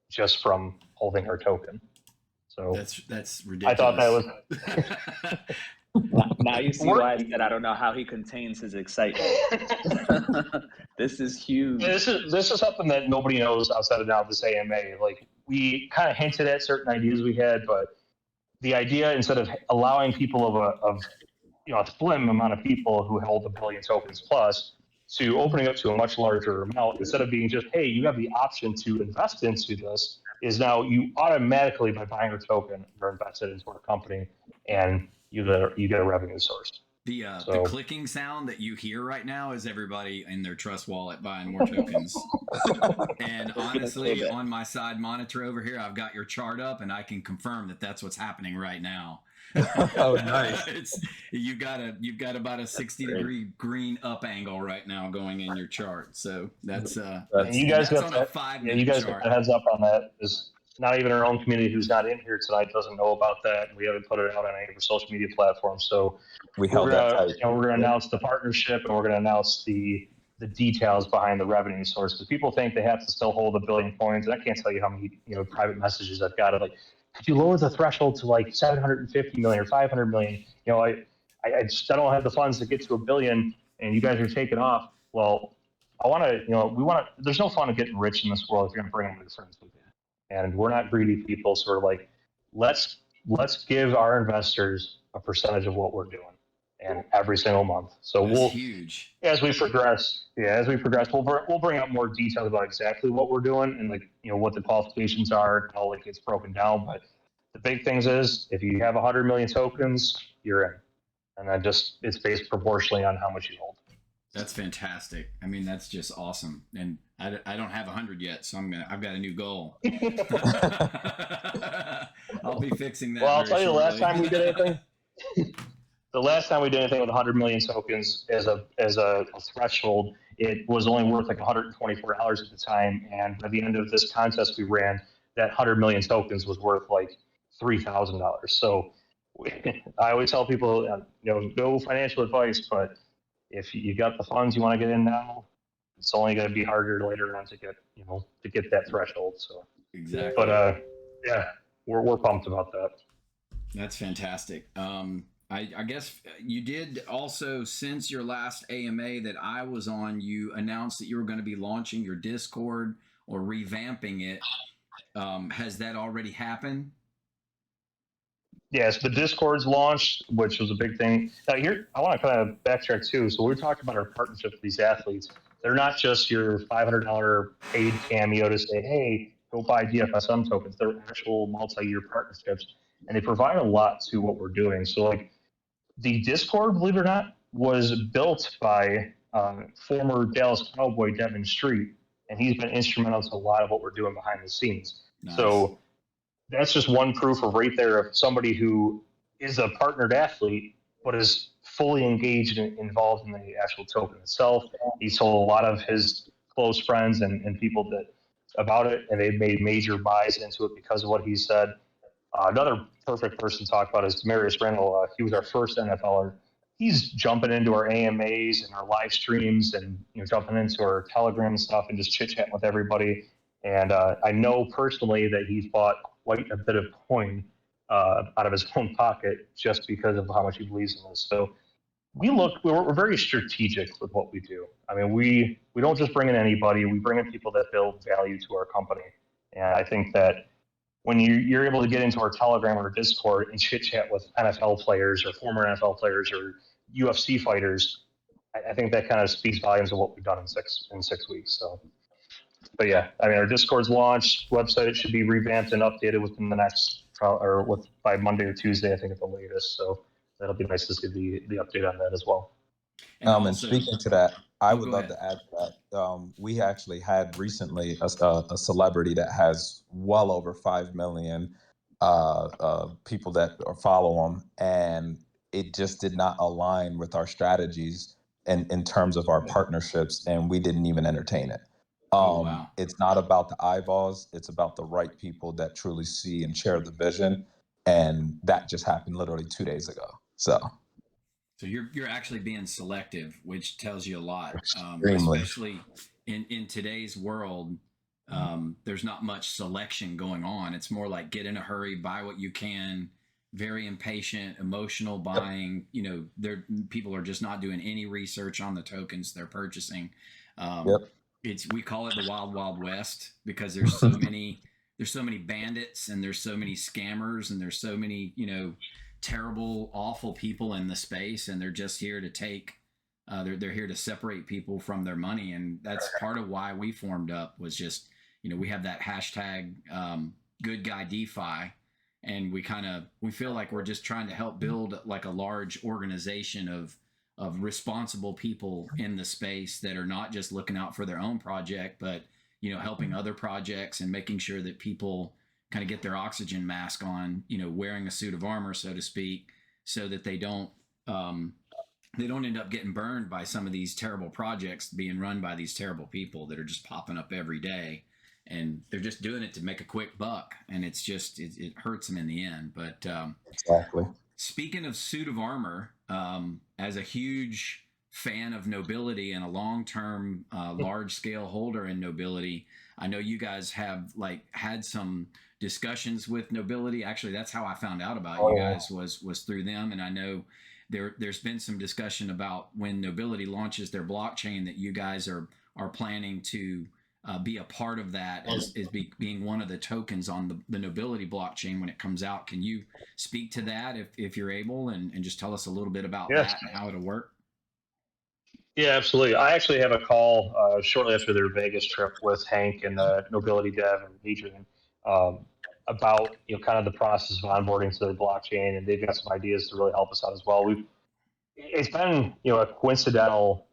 A: just from holding our token. So
D: that's ridiculous.
A: I thought that was.
B: Now you see why I said I don't know how he contains his excitement. This is huge.
A: This is something that nobody knows outside of now this AMA. Like, we kind of hinted at certain ideas we had, but the idea, instead of allowing people of a slim amount of people who hold 1 billion tokens plus, to opening up to a much larger amount, instead of being just, hey, you have the option to invest into this, is now you automatically, by buying a token, are invested into our company, and you get a revenue source.
D: The clicking sound that you hear right now is everybody in their Trust wallet buying more tokens. And honestly, on my side monitor over here, I've got your chart up, and I can confirm that that's what's happening right now.
C: Oh, nice.
D: You've got about a 60-degree green up angle right now going in your chart. So that's
A: you guys got
D: on
A: that,
D: a 5-minute
A: you guys
D: chart.
A: got the heads up on that. Is not even our own community who's not in here tonight doesn't know about that. We haven't put it out on any of our social media platforms. So
C: we're gonna
A: announce the partnership, and we're gonna announce the details behind the revenue source, because people think they have to still hold 1 billion coins, and I can't tell you how many private messages I've got of like, could you lower the threshold to like 750 million or 500 million? I don't have the funds to get to 1 billion, and you guys are taking off. Well, I want to, there's no fun of getting rich in this world if you're going to bring them with friends with you. And we're not greedy people, so we're like, let's give our investors a percentage of what we're doing, and every single month. So
D: That's huge.
A: As we progress, we'll bring up more details about exactly what we're doing and what the qualifications are, how it gets broken down. But the big things is, if you have 100 million tokens, you're in, and then it's based proportionally on how much you hold.
D: That's fantastic. I mean, that's just awesome. And I don't have 100 yet, so I've got a new goal. I'll be fixing that.
A: Well, I'll tell you, the last time we did anything with 100 million tokens as a threshold, it was only worth like $124 at the time. And by the end of this contest we ran, that 100 million tokens was worth like $3,000. So I always tell people, no financial advice, but if you got the funds you want to get in now, it's only going to be harder later on to get that threshold. So
D: exactly.
A: But we're pumped about that.
D: That's fantastic. I guess you did also, since your last AMA that I was on, you announced that you were going to be launching your Discord or revamping it. Has that already happened?
A: Yes, the Discord's launched, which was a big thing. Now here, I want to kind of backtrack too. So we talked about our partnership with these athletes. They're not just your $500 paid cameo to say, hey, go buy DFSM tokens. They're actual multi-year partnerships, and they provide a lot to what we're doing. So like the Discord, believe it or not, was built by former Dallas Cowboy Devin Street, and he's been instrumental to a lot of what we're doing behind the scenes.
D: Nice.
A: So that's just one proof of right there of somebody who is a partnered athlete, but is fully engaged and involved in the actual token itself. He's told a lot of his close friends and people that about it, and they've made major buys into it because of what he said. Another perfect person to talk about is Demarius Randall. He was our first NFLer. He's jumping into our AMAs and our live streams, and jumping into our Telegram and stuff, and just chit chatting with everybody. And I know personally that he's bought quite a bit of coin out of his own pocket just because of how much he believes in this. So we're very strategic with what we do. I mean, we don't just bring in anybody. We bring in people that build value to our company. And I think that when you're able to get into our Telegram or Discord and chit chat with NFL players or former NFL players or UFC fighters, I think that kind of speaks volumes of what we've done in 6 weeks. So, but yeah, I mean, our Discord's launched, website should be revamped and updated within the next by Monday or Tuesday, I think at the latest. So that'll be nice to see the update on that as well.
C: And speaking to that, I would love
D: ahead.
C: to add that we actually had recently a celebrity that has well over 5 million people that follow him, and it just did not align with our strategies in terms of our partnerships, and we didn't even entertain it.
D: Wow.
C: It's not about the eyeballs, it's about the right people that truly see and share the vision, and that just happened literally 2 days ago. So
D: you're actually being selective, which tells you a lot,
C: Extremely.
D: especially in today's world. There's not much selection going on. It's more like get in a hurry, buy what you can, very impatient, emotional buying. People are just not doing any research on the tokens they're purchasing. We call it the wild, wild west because there's so many bandits, and there's so many scammers, and there's so many, terrible, awful people in the space, and they're just here to take, they're here to separate people from their money. And that's part of why we formed up, was just, we have that hashtag good guy DeFi, and we feel like we're just trying to help build like a large organization of responsible people in the space that are not just looking out for their own project, but helping other projects and making sure that people kind of get their oxygen mask on, wearing a suit of armor, so to speak, so that they don't end up getting burned by some of these terrible projects being run by these terrible people that are just popping up every day, and they're just doing it to make a quick buck, and it's just it hurts them in the end. But
C: exactly.
D: Speaking of suit of armor, as a huge fan of Nobility and a long-term, large-scale holder in Nobility, I know you guys have had some discussions with Nobility. Actually, that's how I found out about you guys was through them, and I know there's been some discussion about when Nobility launches their blockchain that you guys are planning to be a part of that as being one of the tokens on the Nobility blockchain when it comes out. Can you speak to that if you're able, and just tell us a little bit about that and how it'll work?
A: Yeah, absolutely. I actually have a call shortly after their Vegas trip with Hank and Nobility Dev and Adrian about kind of the process of onboarding to their blockchain, and they've got some ideas to really help us out as well. It's been a coincidental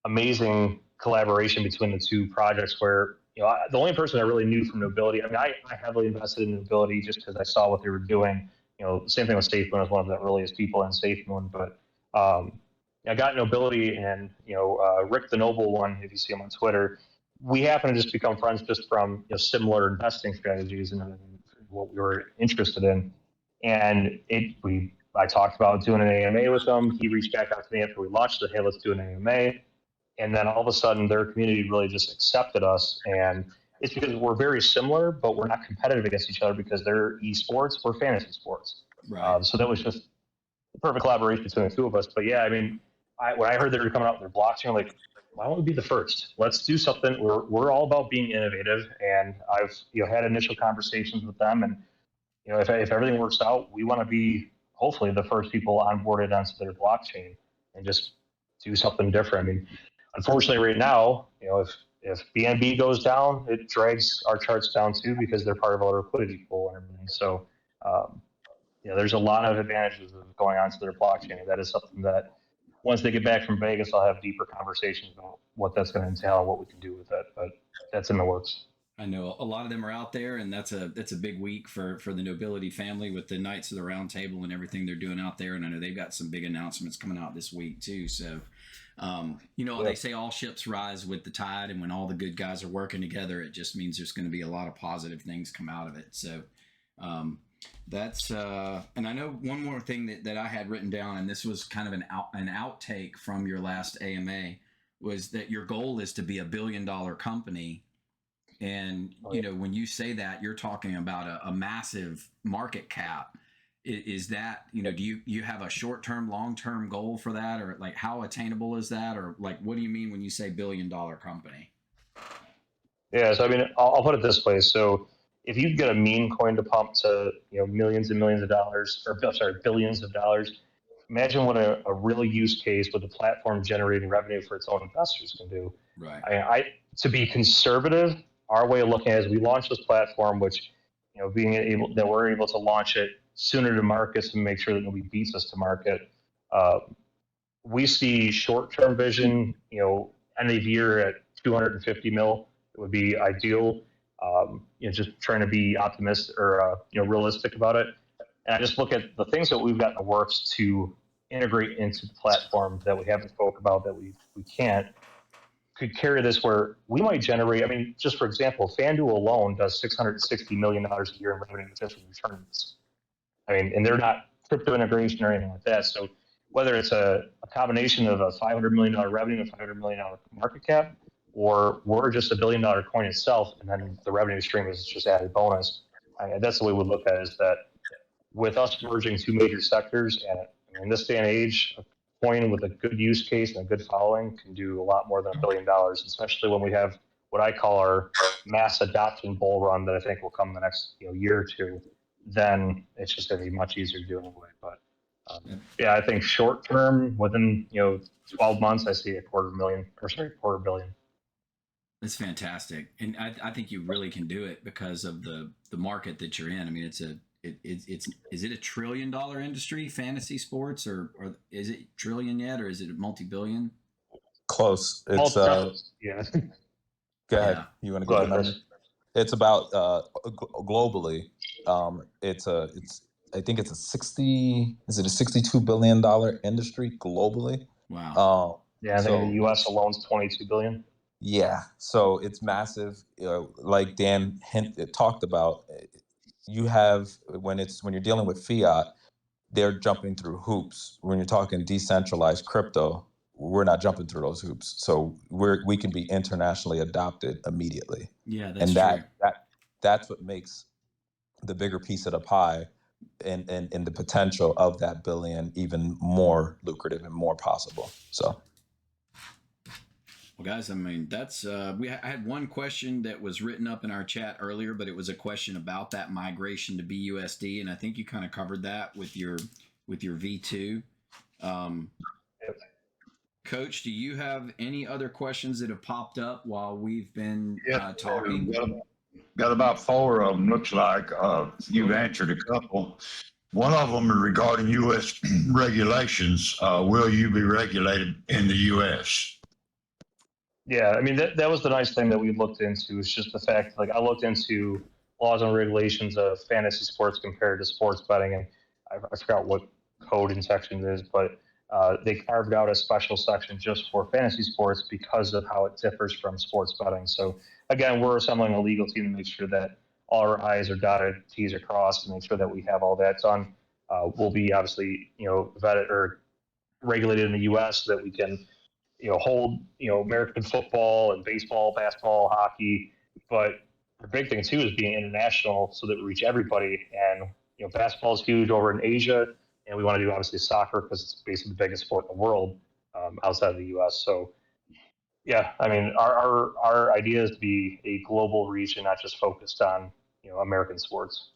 A: amazing collaboration between the two projects where the only person I really knew from Nobility, I mean, I heavily invested in Nobility just because I saw what they were doing. Same thing with SafeMoon. I was one of the earliest people in SafeMoon, but I got Nobility and Rick the Noble one, if you see him on Twitter, we happened to just become friends just from similar investing strategies and what we were interested in. And I talked about doing an AMA with him. He reached back out to me after we launched it. Hey, let's do an AMA. And then all of a sudden, their community really just accepted us. And it's because we're very similar, but we're not competitive against each other because they're esports, we're fantasy sports.
D: Right.
A: So that was just the perfect collaboration between the two of us. But yeah, I mean, when I heard they were coming out with their blockchain, I'm like, why don't we be the first? Let's do something. We're all about being innovative, and I've had initial conversations with them, and if everything works out, we want to be hopefully the first people onboarded onto their blockchain and just do something different. I mean, unfortunately, right now, if BNB goes down, it drags our charts down too because they're part of our liquidity pool and everything. So, there's a lot of advantages of going onto their blockchain, and that is something that once they get back from Vegas, I'll have deeper conversations about what that's going to entail and what we can do with it. But that's in the works.
D: I know a lot of them are out there, and that's a big week for the Nobility family with the Knights of the Round Table and everything they're doing out there. And I know they've got some big announcements coming out this week too. So, they say all ships rise with the tide, and when all the good guys are working together, it just means there's going to be a lot of positive things come out of it. So, that's and I know one more thing that I had written down, and this was kind of an outtake from your last AMA, was that your goal is to be $1 billion company. And, when you say that, you're talking about a massive market cap. Is that, do you have a short-term, long-term goal for that? Or like how attainable is that? Or like, what do you mean when you say $1 billion company?
A: Yeah, so I mean, I'll put it this way. So if you get a meme coin to pump to, millions and millions of dollars, or sorry, billions of dollars, imagine what a real use case with the platform generating revenue for its own investors can do.
D: Right.
A: I to be conservative, our way of looking at it is we launched this platform, which, we're able to launch it sooner to markets and make sure that nobody beats us to market. We see short-term vision, end of year at 250 mil, it would be ideal. Just trying to be optimistic or, realistic about it. And I just look at the things that we've got in the works to integrate into the platform that we haven't spoke about that we can't, could carry this where we might generate, I mean, just for example, FanDuel alone does $660 million a year in revenue just from tournaments. I mean, and they're not crypto integration or anything like that. So whether it's a combination of a $500 million revenue and $500 million market cap, or we're just $1 billion coin itself, and then the revenue stream is just added bonus. That's the way we look at it, is that with us merging two major sectors, and in this day and age, a coin with a good use case and a good following can do a lot more than $1 billion, especially when we have what I call our mass adoption bull run that I think will come in the next year or two. Then it's just going to be much easier to do anyway. But I think short term, within 12 months, I see $250 million.
D: That's fantastic, and I think you really can do it because of the market that you're in. I mean, is it a $1 trillion industry, fantasy sports, or is it trillion yet, or is it multi-billion?
C: Close. It's
A: yeah.
C: Go ahead.
D: Yeah.
C: You want to go ahead? It's about globally. I think it's a $62 billion industry globally.
D: Wow.
A: I think the U.S. alone is $22 billion.
C: Yeah, so it's massive. Like Dan talked about, you have when you're dealing with fiat, they're jumping through hoops. When you're talking decentralized crypto, we're not jumping through those hoops. So we can be internationally adopted immediately.
D: Yeah, that's
C: true.
D: That's
C: what makes the bigger piece of the pie and the potential of that billion even more lucrative and more possible. So.
D: Well, guys, I mean, that's I had one question that was written up in our chat earlier, but it was a question about that migration to BUSD, and I think you kind of covered that with your V2. Coach, do you have any other questions that have popped up while we've been talking?
E: Got about 4 of them, looks like. You've answered a couple. One of them is regarding U.S. regulations. Will you be regulated in the U.S.?
A: Yeah, I mean, that was the nice thing that we looked into, is just the fact, like, I looked into laws and regulations of fantasy sports compared to sports betting, and I forgot what code and section it is, but they carved out a special section just for fantasy sports because of how it differs from sports betting. So again, we're assembling a legal team to make sure that all our I's are dotted, T's are crossed, to make sure that we have all that done. We'll be obviously, vetted or regulated in the U.S. so that we can hold, American football and baseball, basketball, hockey. But the big thing too is being international so that we reach everybody. And, basketball is huge over in Asia, and we want to do obviously soccer because it's basically the biggest sport in the world outside of the U.S. So yeah, I mean, our idea is to be a global reach and not just focused on, American sports.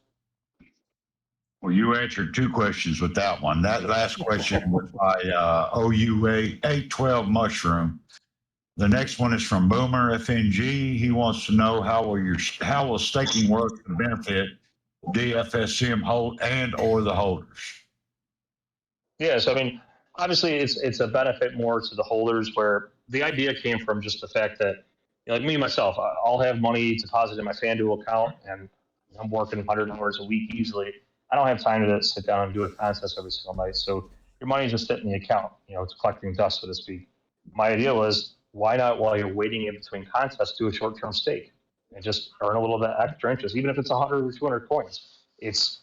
E: Well, you answered 2 questions with that one. That last question was by OUA 812 Mushroom. The next one is from Boomer FNG. He wants to know how will staking work to benefit DFSM hold and or the holders?
A: Yeah, so I mean, Obviously, it's a benefit more to the holders, where the idea came from just the fact that, like me myself, I'll have money deposited in my FanDuel account, and I'm working 100 hours a week easily. I don't have time to sit down and do a contest every single night. So your money's just sitting in the account, it's collecting dust, so to speak. My idea was, why not, while you're waiting in between contests, do a short-term stake and just earn a little bit extra interest, even if it's 100 or 200 coins. It's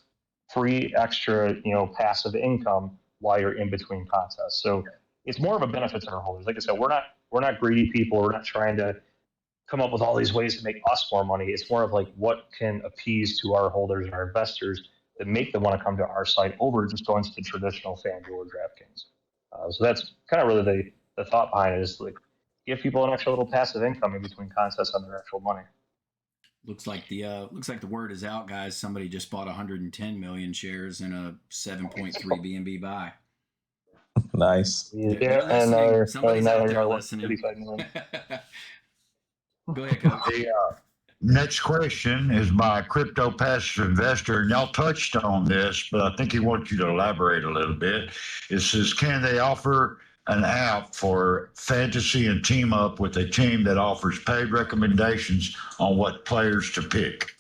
A: free extra, passive income while you're in between contests. So it's more of a benefit to our holders. Like I said, we're not greedy people. We're not trying to come up with all these ways to make us more money. It's more of like, what can appease to our holders and our investors that make them want to come to our site over just going to the traditional FanDuel or DraftKings. So that's kind of really the thought behind it, is like, give people an extra little passive income in between contests on their actual money.
D: Looks like the word is out, guys. Somebody just bought 110 million shares in a 7.3 BNB buy.
C: Nice.
A: Yeah, and
D: somebody's out there listening.
A: 35 million.
D: Go ahead, Coach.
E: The next question is by a crypto passive investor, and y'all touched on this, but I think he wants you to elaborate a little bit. It says, can they offer an app for fantasy and team up with a team that offers paid recommendations on what players to pick?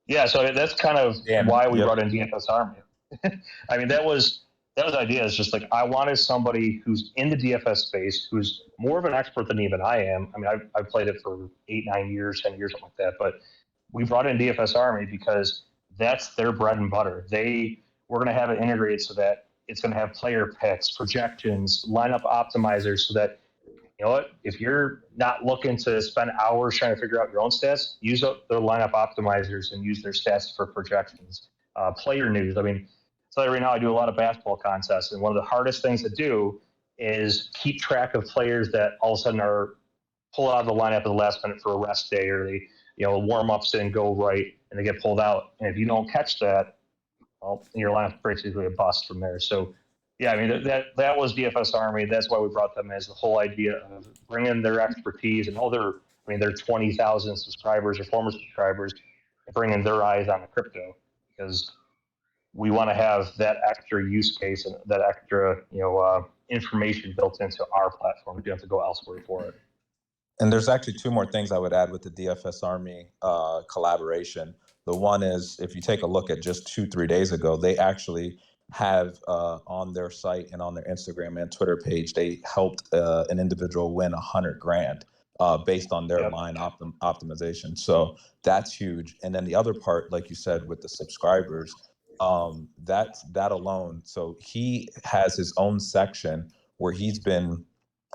A: Yeah, so that's kind of why we brought in DFS Army. I mean, that was the idea. Is just like, I wanted somebody who's in the DFS space, who's more of an expert than even I am. I mean, I've played it for 8, 9 years, 10 years, something like that. But we brought in DFS Army because that's their bread and butter. We're going to have it integrated so that it's going to have player picks, projections, lineup optimizers, so that, you know what, if you're not looking to spend hours trying to figure out your own stats, use their lineup optimizers and use their stats for projections. Player news. I mean, so right now I do a lot of basketball contests, and one of the hardest things to do is keep track of players that all of a sudden are pulled out of the lineup at the last minute for a rest day, or they, warm-ups didn't go right and they get pulled out. And if you don't catch that, well, your lineup's basically a bust from there. So, yeah, I mean, that was DFS Army. That's why we brought them, as the whole idea of bringing their expertise and all their 20,000 subscribers or former subscribers, bringing their eyes on the crypto, because we want to have that extra use case and that extra, information built into our platform. We don't have to go elsewhere for it.
C: And there's actually 2 more things I would add with the DFS Army collaboration. The one is, if you take a look at just 2-3 days ago, they actually have on their site and on their Instagram and Twitter page, they helped an individual win $100,000 based on their line optimization. So that's huge. And then the other part, like you said, with the subscribers, that alone. So he has his own section where he's been,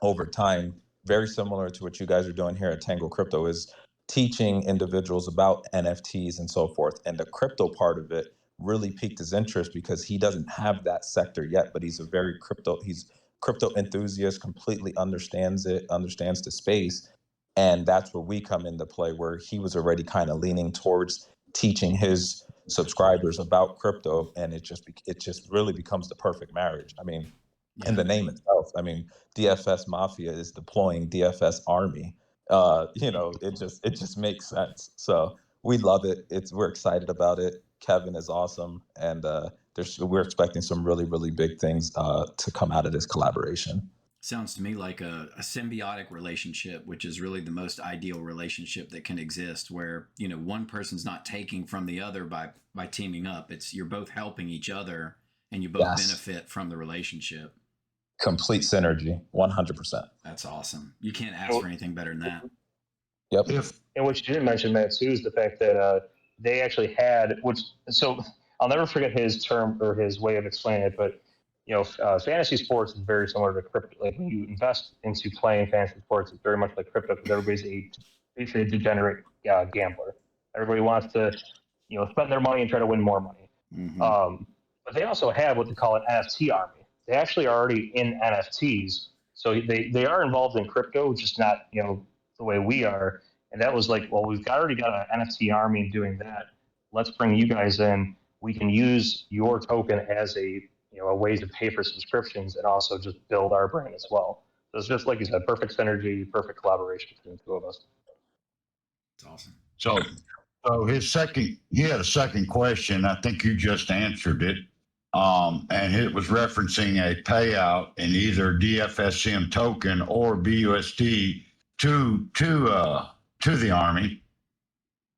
C: over time, very similar to what you guys are doing here at TangoCrypto, is teaching individuals about NFTs and so forth. And the crypto part of it really piqued his interest because he doesn't have that sector yet, but he's crypto enthusiast, completely understands the space. And that's where we come into play, where he was already kind of leaning towards teaching his subscribers about crypto, and it just really becomes the perfect marriage. I mean, in the name itself, I mean, DFS-Mafia is deploying DFS Army. It just makes sense. So we love it. We're excited about it. Kevin is awesome, and we're expecting some really, really big things to come out of this collaboration.
D: Sounds to me like a symbiotic relationship, which is really the most ideal relationship that can exist, where, one person's not taking from the other by teaming up. You're both helping each other, and you both benefit from the relationship.
C: Complete synergy, 100%.
D: That's awesome. You can't ask for anything better than that.
C: Yep.
A: And what you didn't mention, Matt, too, is the fact that they actually had, so I'll never forget his term or his way of explaining it, but fantasy sports is very similar to crypto. Like, when you invest into playing fantasy sports, it's very much like crypto, because everybody's basically a degenerate gambler. Everybody wants to, spend their money and try to win more money. Mm-hmm. But they also have what they call an NFT army. They actually are already in NFTs, so they are involved in crypto, just not the way we are. And that was like, well, we've already got an NFT army doing that. Let's bring you guys in. We can use your token as a way to pay for subscriptions and also just build our brand as well. So it's just, like you said, perfect synergy, perfect collaboration between the 2 of us.
D: It's awesome.
E: So he had a second question. I think you just answered it. and it was referencing a payout in either DFSM token or BUSD to the Army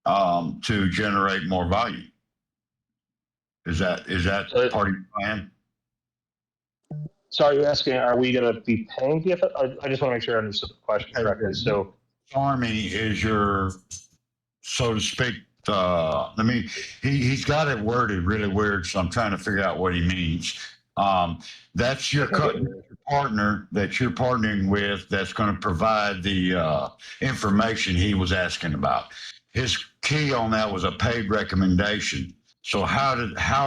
E: to generate more volume. Is that part of your plan?
A: So are you asking, are we going to be paying DFS? I just want to make sure I understood the question correctly. So
E: Army is your, so to speak, he's got it worded really weird, so I'm trying to figure out what he means. That's your partner that you're partnering with that's going to provide the information he was asking about. His key on that was a paid recommendation. So how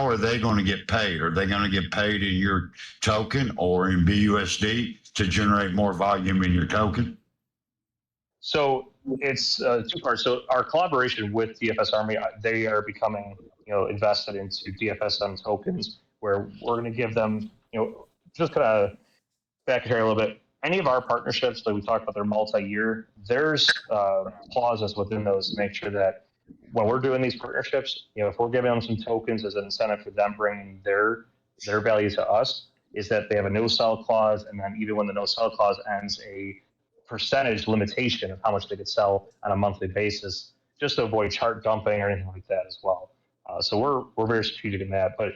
E: are they going to get paid? Are they going to get paid in your token or in BUSD to generate more volume in your token?
A: So it's two parts. So our collaboration with DFS Army, they are becoming, invested into DFSM tokens, where we're going to give them, just kind of back here a little bit. Any of our partnerships that we talked about, they're multi-year. There's clauses within those to make sure that when we're doing these partnerships, if we're giving them some tokens as an incentive for them bringing their value to us, is that they have a no-sell clause, and then even when the no-sell clause ends, a percentage limitation of how much they could sell on a monthly basis, just to avoid chart dumping or anything like that as well. So we're very strategic in that. But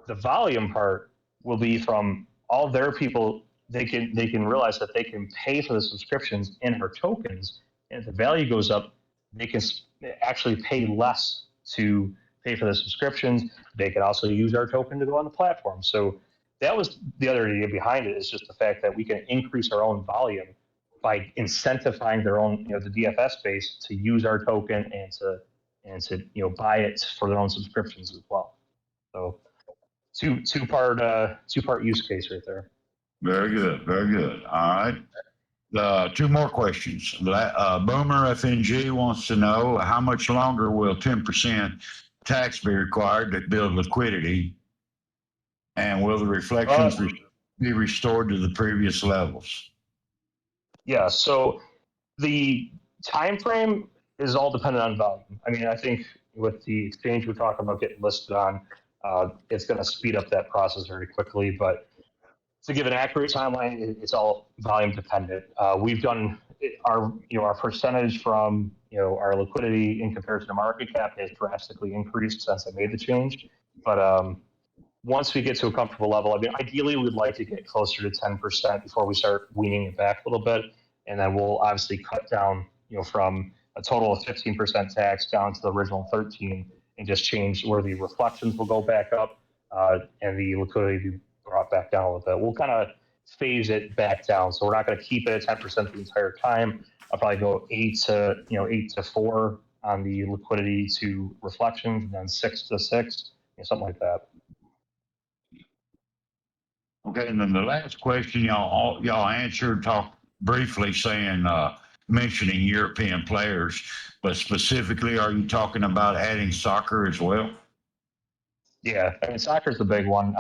A: the volume part will be from all their people. They can realize that they can pay for the subscriptions in our tokens, and if the value goes up, they can actually pay less to pay for the subscriptions. They can also use our token to go on the platform. So that was the other idea behind it, is just the fact that we can increase our own volume by incentivizing their own, the DFS base to use our token and to buy it for their own subscriptions as well. So two part use case right there.
E: Very good, very good. All right. Two more questions. Boomer FNG wants to know, how much longer will 10% tax be required to build liquidity, and will the reflections be restored to the previous levels?
A: Yeah. So the time frame is all dependent on volume. I mean, I think with the exchange we're talking about getting listed on, it's going to speed up that process very quickly. But to give an accurate timeline, it's all volume dependent. We've done our percentage from our liquidity in comparison to market cap has drastically increased since I made the change. But once we get to a comfortable level, I mean, ideally we'd like to get closer to 10% before we start weaning it back a little bit, and then we'll obviously cut down, from a total of 15% tax down to the original 13, and just change where the reflections will go back up and the liquidity be brought back down a little bit. We'll kind of phase it back down, so we're not going to keep it at 10% the entire time. I'll probably go 8 to 4 on the liquidity to reflections, and then 6 to 6, something like that.
E: Okay, and then the last question y'all answered, talked briefly saying, mentioning European players, but specifically, are you talking about adding soccer as well?
A: Yeah, I mean, soccer's the big one.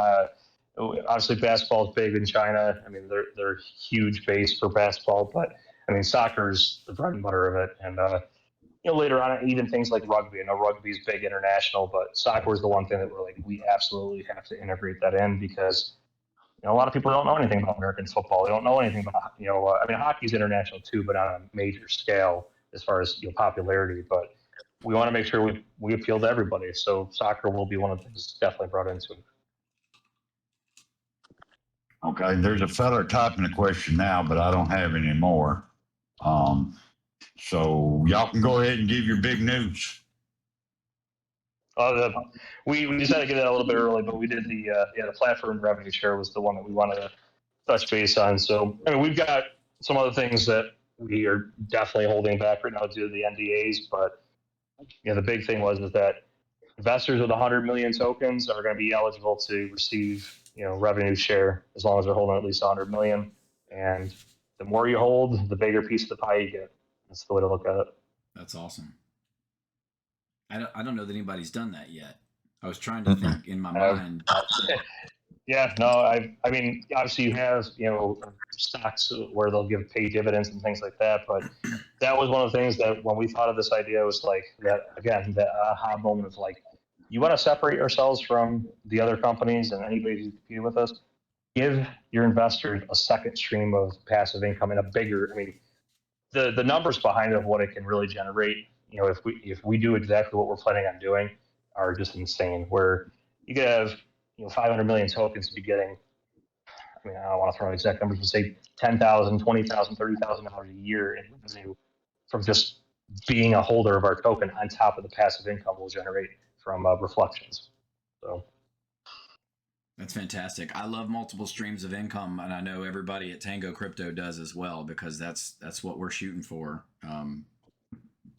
A: Obviously, basketball is big in China. I mean, they're huge base for basketball, but I mean, soccer's the bread and butter of it. And later on, even things like rugby. I know rugby is big international, but soccer is the one thing that we're like, we absolutely have to integrate that in, because a lot of people don't know anything about American football. They don't know anything about, I mean, hockey's international too, but on a major scale as far as popularity. But we want to make sure we appeal to everybody. So soccer will be one of the things definitely brought into it.
E: Okay, there's a fella typing a question now, but I don't have any more. So y'all can go ahead and give your big news.
A: We decided to get that a little bit early, but we did the platform revenue share was the one that we wanted to touch base on. So I mean, we've got some other things that we are definitely holding back right now due to the NDAs, but the big thing was that investors with 100 million tokens are going to be eligible to receive revenue share as long as they're holding at least 100 million. And the more you hold, the bigger piece of the pie you get. That's the way to look at it.
D: That's awesome. I don't know that anybody's done that yet. I was trying to think in my mind.
A: Yeah, no, I mean, obviously you have, stocks where they'll pay dividends and things like that. But that was one of the things that when we thought of this idea was like that, again, the aha moment of like, you want to separate yourselves from the other companies and anybody who's competing with us, give your investors a second stream of passive income and a bigger, I mean, the numbers behind it of what it can really generate, if we do exactly what we're planning on doing, are just insane. Where you could have 500 million tokens to be getting. I mean, I don't want to throw out exact numbers, but say $10,000, $20,000, $30,000 a year in revenue from just being a holder of our token on top of the passive income we'll generate from reflections. So.
D: That's fantastic. I love multiple streams of income, and I know everybody at TangoCrypto does as well, because that's what we're shooting for.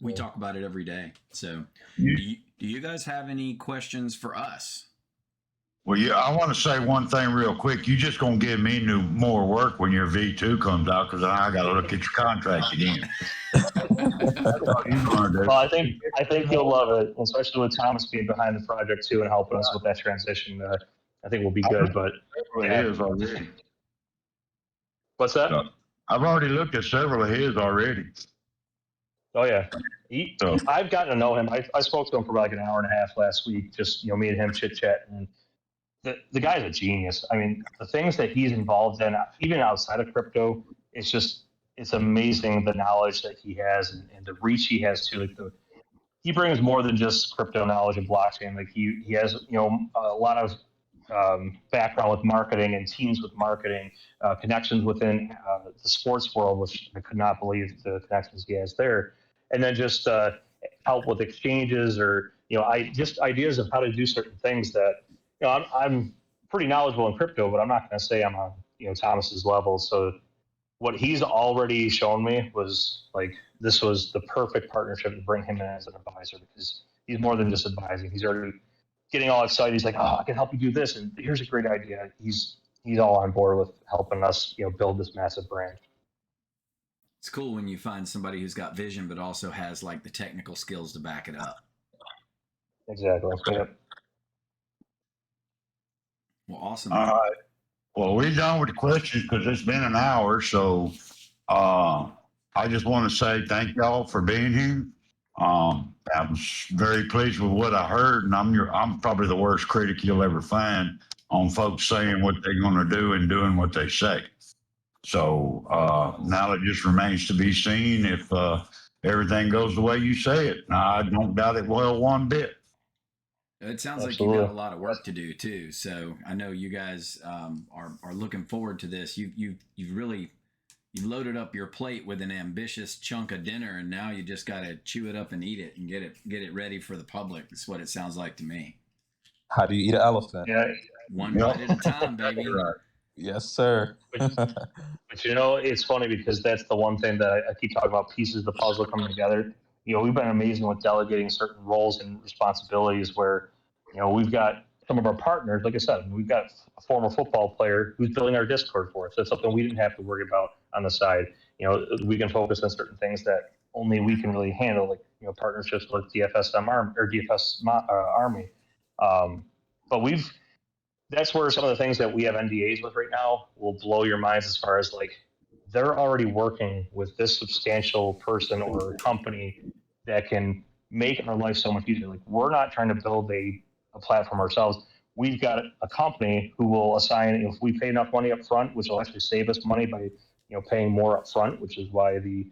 D: We talk about it every day. So, do you guys have any questions for us?
E: Well, yeah, I want to say one thing real quick. You just gonna give me more work when your V2 comes out, because I got to look at your contract again.
A: Well, I think you'll love it, especially with Thomas being behind the project too and helping us with that transition. I think we'll be good. But
E: it is already.
A: What's that?
E: I've already looked at several of his already.
A: Oh yeah, I've gotten to know him. I spoke to him for like an hour and a half last week. Just me and him chit chatting. The guy's a genius. I mean, the things that he's involved in, even outside of crypto, it's amazing the knowledge that he has and the reach he has to. Like he brings more than just crypto knowledge and blockchain. Like he has a lot of background with marketing and teams with marketing, connections within the sports world, which I could not believe the connections he has there. And then just help with exchanges or just ideas of how to do certain things that I'm pretty knowledgeable in crypto, but I'm not going to say I'm on Thomas's level. So what he's already shown me was like this was the perfect partnership to bring him in as an advisor, because he's more than just advising. He's already getting all excited. He's like, oh, I can help you do this, and here's a great idea. He's all on board with helping us build this massive brand.
D: It's cool when you find somebody who's got vision, but also has like the technical skills to back it up.
A: Exactly. Yep.
D: Well, awesome.
E: All right. Well, we're done with the questions because it's been an hour. So I just want to say thank y'all for being here. I was very pleased with what I heard, and I'm probably the worst critic you'll ever find on folks saying what they're going to do and doing what they say. So now it just remains to be seen if everything goes the way you say it. Now, I don't doubt it will one bit.
D: It sounds
A: Absolutely.
D: like you've got a lot of work to do too. So I know you guys are looking forward to this. You've loaded up your plate with an ambitious chunk of dinner, and now you just got to chew it up and eat it and get it ready for the public. That's what it sounds like to me.
C: How do you eat an elephant?
A: Yeah.
D: One bite at a time, baby.
E: Right.
C: Yes, sir.
A: But it's funny because that's the one thing that I keep talking about, pieces of the puzzle coming together. We've been amazing with delegating certain roles and responsibilities where, we've got some of our partners, like I said, we've got a former football player who's building our Discord for us. That's something we didn't have to worry about on the side. We can focus on certain things that only we can really handle, like, partnerships with DFSM or DFS Army. But that's where some of the things that we have NDAs with right now will blow your minds as far as like, they're already working with this substantial person or company that can make our life so much easier. Like, we're not trying to build a platform ourselves. We've got a company who will assign, if we pay enough money up front, which will actually save us money by, paying more up front, which is why the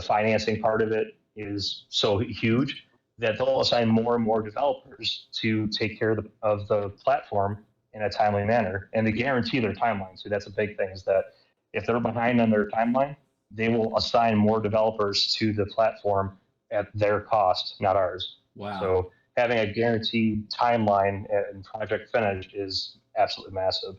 A: financing part of it is so huge, that they'll assign more and more developers to take care of the platform in a timely manner, and they guarantee their timeline. So that's a big thing, is that if they're behind on their timeline, they will assign more developers to the platform at their cost, not ours.
D: Wow.
A: So having a guaranteed timeline and project finish is absolutely massive.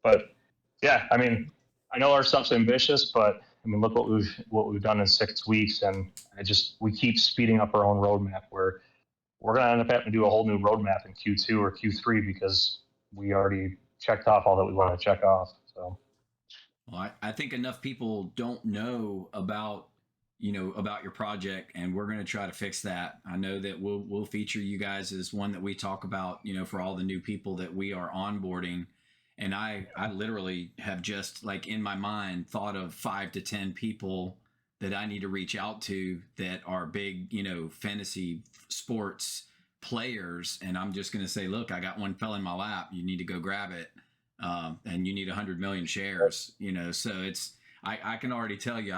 A: But yeah, I mean, I know our stuff's ambitious, but I mean, look what we've done in 6 weeks, and we keep speeding up our own roadmap. Where we're going to end up having to do a whole new roadmap in Q2 or Q3 because we already checked off all that we want to check off. So,
D: well, I think enough people don't know about your project, and we're going to try to fix that. I know that we'll feature you guys as one that we talk about, for all the new people that we are onboarding. And I literally have just, like, in my mind thought of 5 to 10 people that I need to reach out to that are big, fantasy sports players, and I'm just going to say, look, I got one fell in my lap. You need to go grab it. And you need 100 million shares, you know, so it's, I can already tell you,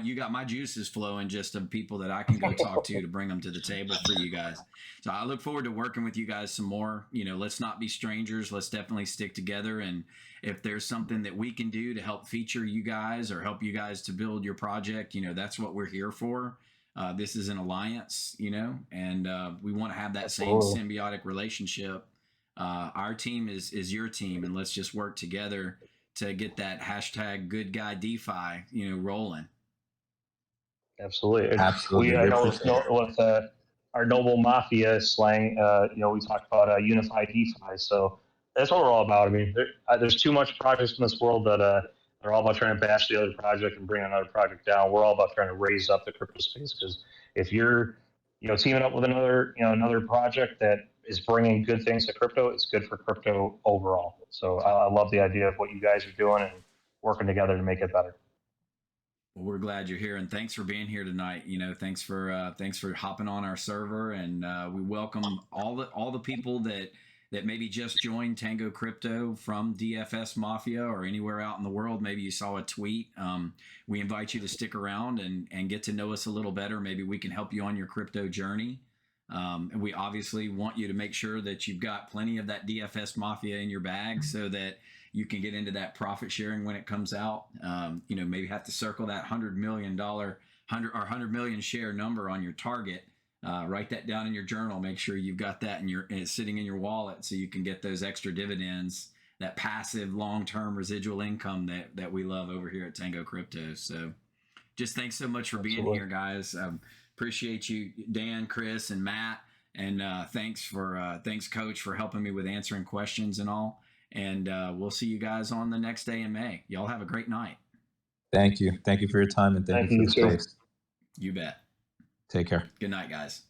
D: you got my juices flowing just of people that I can go talk to bring them to the table for you guys. So I look forward to working with you guys some more. You know, let's not be strangers. Let's definitely stick together. And if there's something that we can do to help feature you guys or help you guys to build your project, you know, that's what we're here for. This is an alliance, you know, and we want to have that same symbiotic relationship. Our team is your team, and let's just work together to get that hashtag good guy DeFi, you know, rolling.
A: Absolutely.
C: Absolutely.
A: I know with our noble mafia slang, you know, we talked about unified DeFi. So that's what we're all about. I mean, there's too much projects in this world that they're all about trying to bash the other project and bring another project down. We're all about trying to raise up the crypto space, because if you're, you know, teaming up with another project that is bringing good things to crypto, it's good for crypto overall. So I love the idea of what you guys are doing and working together to make it better.
D: Well, we're glad you're here, and thanks for being here tonight. You know, thanks for hopping on our server, and we welcome all the people that maybe just joined TangoCrypto from DFS-Mafia or anywhere out in the world. Maybe you saw a tweet. We invite you to stick around and get to know us a little better. Maybe we can help you on your crypto journey. And we obviously want you to make sure that you've got plenty of that DFS-Mafia in your bag so that you can get into that profit sharing when it comes out. You know, maybe have to circle that $100 million share number on your target. Write that down in your journal. Make sure you've got that sitting in your wallet so you can get those extra dividends, that passive long-term residual income that we love over here at TangoCrypto. So just thanks so much for being here, guys. Appreciate you, Dan, Chris, and Matt. And thanks, Coach, for helping me with answering questions and all. And we'll see you guys on the next day in May. Y'all have a great night.
C: Thank you. Thank you for your time, and thank you for the space.
D: You bet.
C: Take care.
D: Good night, guys.